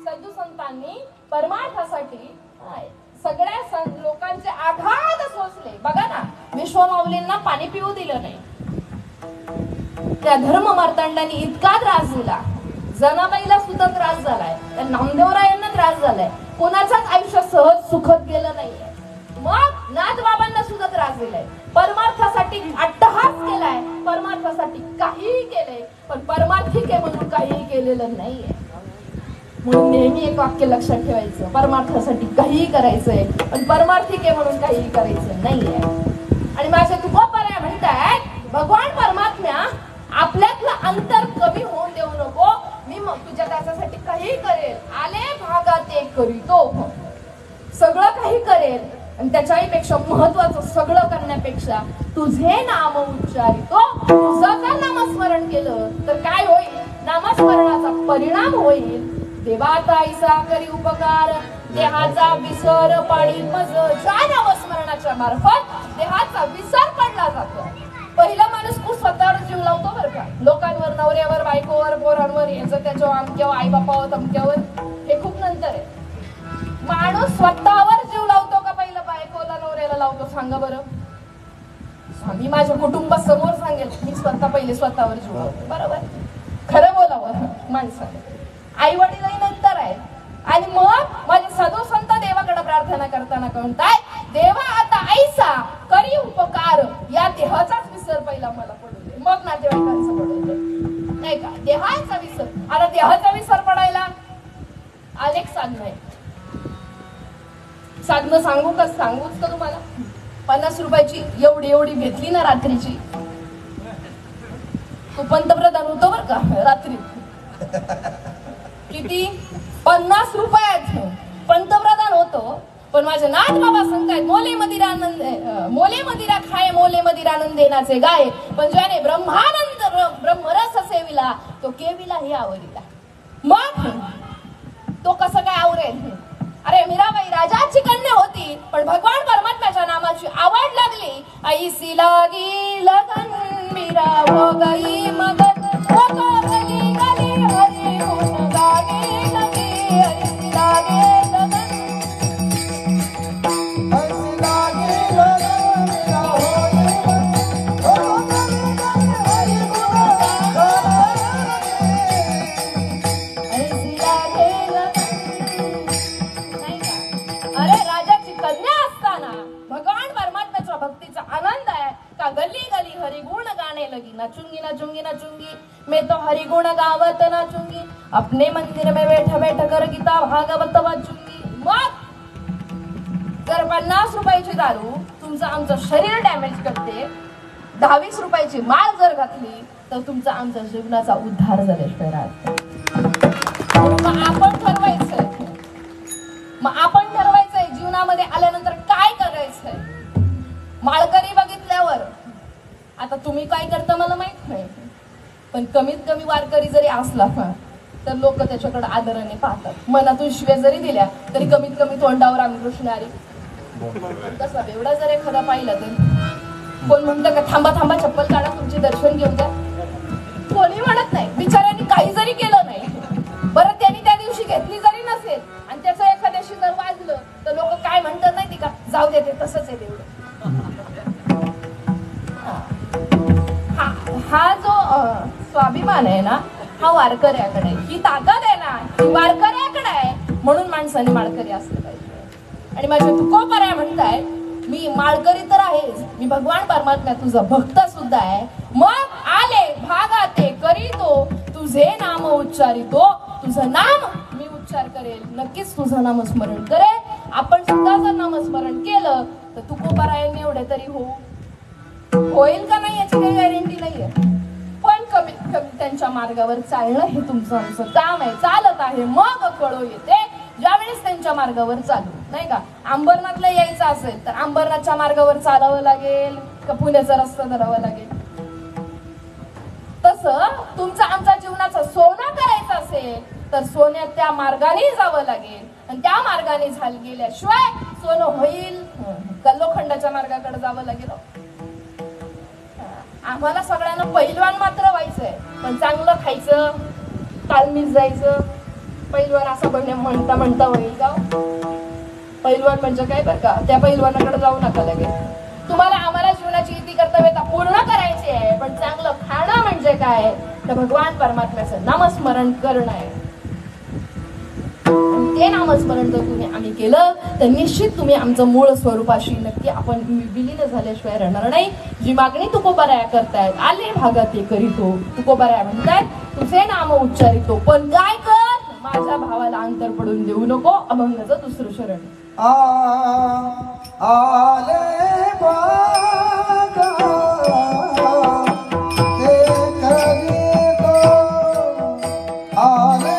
साधू संतांनी परमार्थासाठी सगळ्या लोकांचे आघात सोसले. बघा ना, विश्वमाऊलींना पाणी पिऊ दिलं नाही. त्या धर्म मार्तांडांनी इतका त्रास दिला, जनाबाईला सुद्धा त्रास झालाय, त्या नामदेवरायांना त्रास झालाय. कोणाचाच आयुष्य सहज सुखद गेलं नाहीये. मग नाथबाबांना सुद्धा त्रास दिलाय. परमार्थासाठी अट्टहास केलाय, परमार्थासाठी काहीही केलंय, पण परमार्थिके म्हणून काहीही केलेलं नाहीये. म्हणून नेहमी एक वाक्य लक्षात ठेवायचं, परमार्थासाठी काहीही करायचंय पण परमार्थिके म्हणून काहीही करायचं नाहीये. आणि माझे तुकोबाराया म्हणतायत भगवान परमात्म्या आपल्यातलं अंतर कमी होऊन देऊ नको. मी मग तुझ्या त्याच्यासाठी काही करेल. आले भागात एक करीतो, सगळं काही करेल. आणि त्याच्याहीपेक्षा महत्वाचं सगळं करण्यापेक्षा तुझे नाम उच्चारितो. तुझं जर नामस्मरण केलं तर काय होईल, नामस्मरणाचा परिणाम होईल. देवाता ऐसा करी उपकार देहाचा विसर पाडी मज. ज्या नामस्मरणाच्या मार्फत देहाचा विसर पडला जातो. पहिला माणूस खूप स्वतःवर जीव लावतो बरं का, लोकांवर, नवऱ्यावर, बायकोवर, पोरांवर, याचं त्याच्या आमक्यावर, आई बापावर, तमक्यावर, हे खूप नंतर आहे. माणूस स्वतःवर जीव लावतो का पहिलं बायकोला, नवऱ्याला लावतो, सांगा बरं. मी माझ्या कुटुंबासमोर सांगेल, मी पहिले स्वतःवर जीव लावतो. बरोबर, खरं बोलावं माणसाने. आई वडीलही नंतर आहेत. आणि मग माझे साधू संत देवाकडे प्रार्थना करताना म्हणताय देवा आता ऐसा करी उपकार. या देहाचाच विसर पहिला मला पडू दे, मग नातेवाईकांचा पडू दे, नाही का. देहाचा विसर, आता देहाचा विसर पडायला अनेक साधनं आहेत. साधनं सांगूच का तुम्हाला. 50 रुपयाची एवढी घेतली ना रात्रीची, तो पंतप्रधान होतो बर का रात्री. किती 50 रुपयात पंतप्रधान होतो. पण माझे नाथ बाबा सांगतायत मोले मदिरा खाय मोले मदिरानंद देण्याचे गाय. पण ज्याने ब्रह्मरस सेविला तो केविला ही आवरीला. मग तो कसं काय आवरेल. अरे मीराबाई राजाची कन्या होती, पण भगवान परमात्म्याच्या नामाची आवड लागली. ऐसी लागी लगन मीरा हो गई मगन, हो गली गली हरी गुण गाने लगी. ऐसी लागे लगन, ऐसी लागे लगन मीरा हो गई, हो गली गली हरी गुण गाने, ऐसी लागे लगन. नाही का. अरे राजाची कन्या असताना भगवान परमात्म्याच्या भक्तीचा आनंद आहे का. गली गली हरी गुण गाने लगी, नाचूंगी नाचूंगी नाचूंगी मैं तो हरि गुण गावत नाचूंगी. अपने मंदिर में बैठ बैठ कर गीता भागवत वाचूंगी. मग जर 50 रुपयाची दारू तुमचं आमचं शरीर डॅमेज करते, 10-20 रुपयाची माळ जर घातली तर तुमचा आमच्या जीवनाचा उद्धार झाल्याशिवाय राहत. मग आपण ठरवायचंय जीवनामध्ये आल्यानंतर काय करायचंय. माळकरी बघितल्यावर आता तुम्ही काय करता मला माहित नाही, पण कमीत कमी वारकरी जरी असला तर लोक त्याच्याकडे आदराने पाहतात. मनातून शिव्या जरी दिल्या तरी कमीत कमी तोंडावर रामकृष्ण हरी तसा एवढा जर एखादा पाहिला तर कोण म्हणतं का थांबा थांबा चप्पल काढा तुमचे दर्शन घेऊन द्या. कोणी म्हणत नाही. बिचाऱ्यांनी काही जरी केलं नाही, बरं त्यांनी त्या दिवशी घेतली जरी नसेल आणि त्याचं एखाद्याशी जर वाजलं तर लोक काय म्हणतात नाही का, जाऊ दे ते तसंच आहे तेवढं. हा जो स्वाभिमान आहे ना, हा वारकऱ्याकडे, ही ताकद आहे ना, ही वारकऱ्याकडे आहे. म्हणून माणसाने माळकरी असलं पाहिजे. आणि माझे तुकोबराय म्हणताय, मी माळकरी तर आहेच, मी भगवान परमात्मा तुझा भक्त सुद्धा आहे. मग आले भागाते करीतो तुझे नाम उच्चारितो. तुझं नाम मी उच्चार करेल, नक्कीच तुझं नामस्मरण करेल. आपण सुद्धा जर नामस्मरण केलं तर तुकोबरायांनी एवढे तरी होईल का नाही याची काही गॅरंटी नाहीये. पण कमीत कमी त्यांच्या मार्गावर चालणं हे तुमचं आमचं काम आहे. चालत आहे मग कळो येते, ज्यावेळेस त्यांच्या मार्गावर चालू, नाही का. अंबरनाथला यायचं असेल तर अंबरनाथच्या मार्गावर चालावं लागेल का पुण्याचा रस्ता धरावा लागेल. तसं तुमचं आमच्या जीवनाचं सोनं करायचं असेल तर सोन्यात त्या मार्गाने जावं लागेल. आणि त्या मार्गाने गेल्याशिवाय सोनं होईल का लोखंडाच्या मार्गाकडे जावं लागेल. आम्हाला सगळ्यांना पैलवान मात्र व्हायचंय, पण चांगलं खायचं, तालमीत जायचं. पैलवान असं म्हणता म्हणता होईल का. पैलवान म्हणजे काय बरं का, त्या पैलवानाकडे जाऊ नका लगेच. तुम्हाला आम्हाला जीवनाची इती कर्तव्यता पूर्ण करायची आहे, पण चांगलं खाणं म्हणजे काय तर भगवान परमात्म्याचं नामस्मरण करणं आहे. ते नामस्मरण जर तुम्ही आम्ही केलं तर निश्चित तुम्ही आमचं मूळ स्वरूपाशी नक्की आपण विलीन झाल्याशिवाय राहणार नाही. जी मागणी तुकोबराया करतायत, आले भागात ते करीतो. तुकोबराया म्हणतायत तुझे नाम उच्चारितो, पण काय कर, माझ्या भावाला अंतर पडून देऊ नको. अभंगाचं दुसरं शरण. आले भागात ते करीतो, आले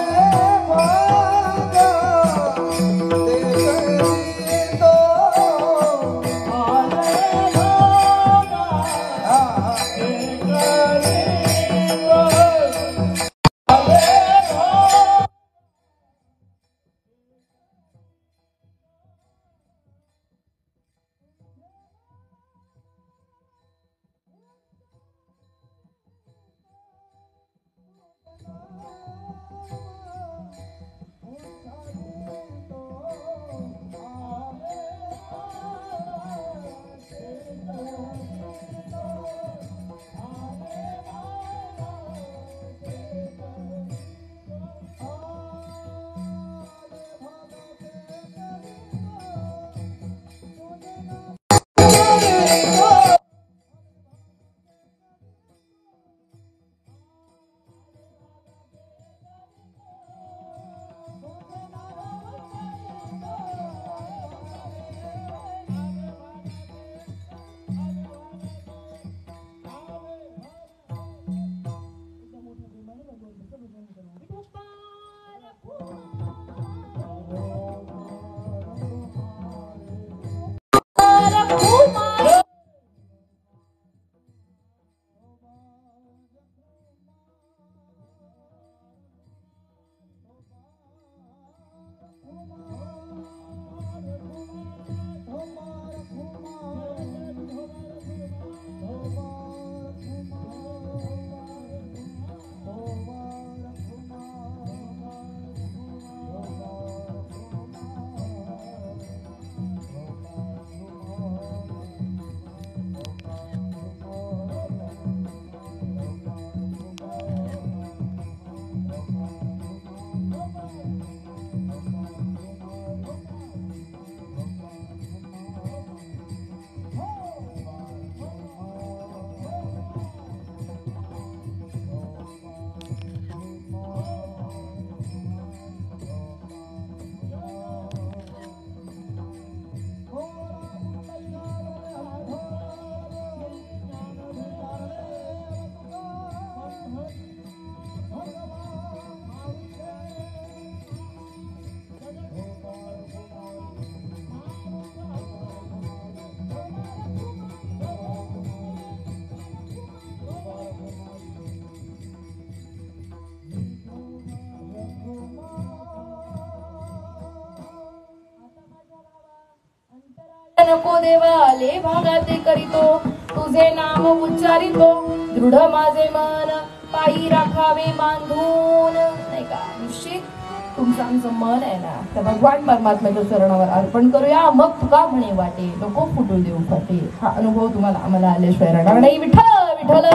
नको देवा आले भागाते करीतो तुझे नाम उच्चारितो दृढ माझे मन पायी राखावे बांधून. नाही का? निश्चित तुमचं आमचं मन आहे ना त्या भगवान परमात्म्याच्या चरणावर अर्पण करूया. मग तुका म्हणे वाटे नको फुटू देऊ फाटे. हा अनुभव तुम्हाला आम्हाला आल्याशिवाय राहणार नाही. विठ्ठल विठ्ठल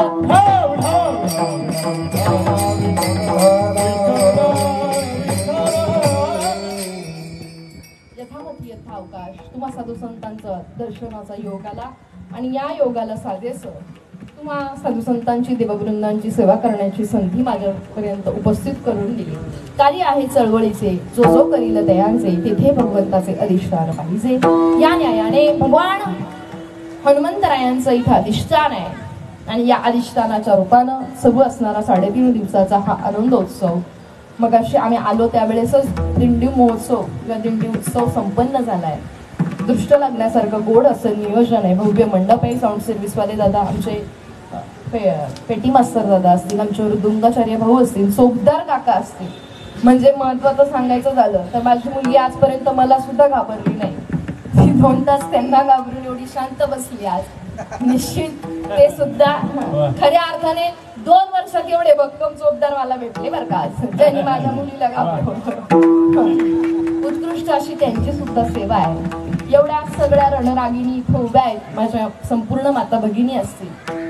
यथामती यथावकाश तुम्हा साधू संतांचा दर्शनाचा योग आला आणि या योगाला साजेस तुम्हा साधू संतांची देववृंदांची सेवा करण्याची संधी माझ्यापर्यंत उपस्थित करून दिली. कार्य आहे चळवळीचे जो जो करील दयांचे तिथे भगवंताचे अधिष्ठान पाहिजे. या न्यायाने भगवान हनुमंतरायांचं इथं अधिष्ठान आहे आणि या अधिष्ठानाच्या रूपानं सुरू असणारा 3.5 दिवसाचा हा आनंदोत्सव मग अशी आम्ही आलो त्यावेळेसच दिंडी महोत्सव किंवा दिंडी उत्सव संपन्न झालाय. दृष्ट लागण्यासारखं गोड असं नियोजन आहे. भव्य मंडप आहे. साऊंड सर्व्हिसवाले दादा आमचे पेटी मास्तर दादा असतील, आमचे मृदुंगाचार्य भाऊ असतील, सोबदार काका असतील. म्हणजे महत्वाचं सांगायचं झालं तर माझी मुलगी आजपर्यंत मला सुद्धा घाबरली नाही. ती 2 तास त्यांना घाबरून एवढी शांत बसली आज. निश्चित ते सुद्धा खऱ्या अर्थाने 2 वर्षात एवढे भक्कम चोपदार मला भेटले बरं का आज, त्यांनी माझ्या मुलीला घाबरवलं. उत्कृष्ट अशी त्यांची सुद्धा सेवा आहे. एवढ्या सगळ्या रणरागिणी इथं उभ्या आहेत. माझ्या संपूर्ण माता भगिनी असतील.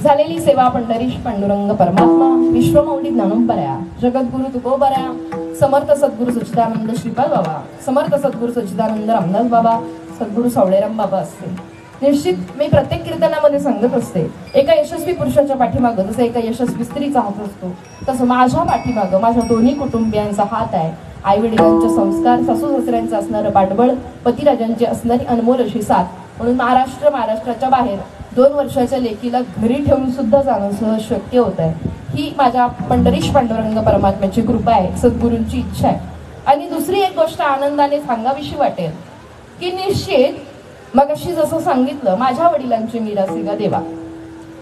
झालेली सेवा पंढरीश पांडुरंग परमात्मा विश्वमौली ज्ञानोबऱ्या जगद्गुरु तुकोबऱ्या समर्थ सद्गुरु सच्चिदानंद श्रीपाद बाबा, समर्थ सद्गुरु सच्चिदानंद रामदास बाबा, सद्गुरु सावळेराम बाबा असतील. निश्चित मी प्रत्येक कीर्तनामध्ये सांगत असते एका यशस्वी पुरुषाच्या पाठीमागं जसं एका यशस्वी स्त्रीचा हात असतो तसं माझ्या पाठीमागं माझ्या दोन्ही कुटुंबियांचा हात आहे. आई वडिलांचे संस्कार, सासू सासऱ्यांचं असणारं पाठबळ, पतिराजांची असणारी अनमोल अशी साथ. म्हणून महाराष्ट्राच्या बाहेर 2 वर्षाच्या लेकीला घरी ठेवून सुद्धा जाणं सहज शक्य होत आहे. ही माझ्या पंढरीश पांडुरंग परमात्म्याची कृपा आहे, सद्गुरूंची इच्छा आहे. आणि दुसरी एक गोष्ट आनंदाने सांगावीशी वाटेल की निश्चित मग अशी जसं सांगितलं माझ्या वडिलांची मिरासिगा देवा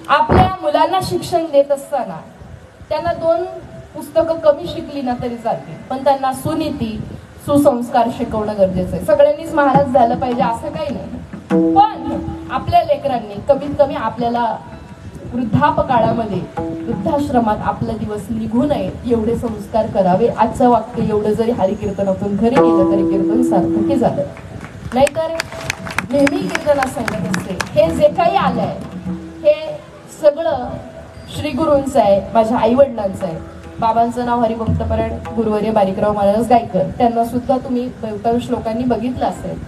आपल्या मुलांना शिक्षण देत असताना त्यांना 2 पुस्तकं कमी शिकली ना तरी चालतील, पण त्यांना सुनीती सुसंस्कार शिकवणं गरजेचं आहे. सगळ्यांनीच महाराज झालं पाहिजे असं काही नाही, पण आपल्या लेकरांनी कमीत कमी आपल्याला वृद्धापकाळामध्ये वृद्धाश्रमात आपला दिवस निघू नये एवढे संस्कार करावे. आजचं वाक्य एवढं जरी हरिकीर्तनातून घरी गेलं तरी कीर्तन सार्थकी झालं. नाहीतर नेहमी कीर्तनात सांगत असते हे जे काही आलंय हे सगळं श्री गुरूंचं आहे, माझ्या आई वडिलांचं आहे. बाबांचं नाव हरिभक्तपरायण गुरुवर्य बारीकराव महाराज गायकर, त्यांना सुद्धा तुम्ही बहुतांश लोकांनी बघितलं असेल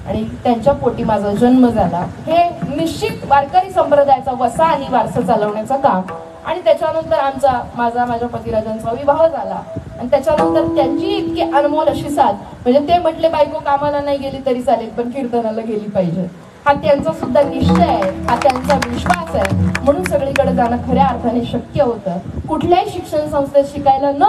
आणि त्यांच्या पोटी माझा जन्म झाला. हे निश्चित वारकरी संप्रदायाचा वसा आणि वारसा चालवण्याचं काम. आणि त्याच्यानंतर माझ्या पतिराजांचा विवाह झाला आणि त्याच्यानंतर त्यांची इतकी अनमोल अशी साथ. म्हणजे ते म्हटले बायको कामाला नाही गेली तरी चालेल पण कीर्तनाला गेली पाहिजे. हा त्यांचा सुद्धा निश्चय आहे, हा त्यांचा विश्वास आहे. म्हणून सगळीकडे जाणं खऱ्या अर्थाने शक्य होतं. कुठल्याही शिक्षण संस्थेत शिकायला न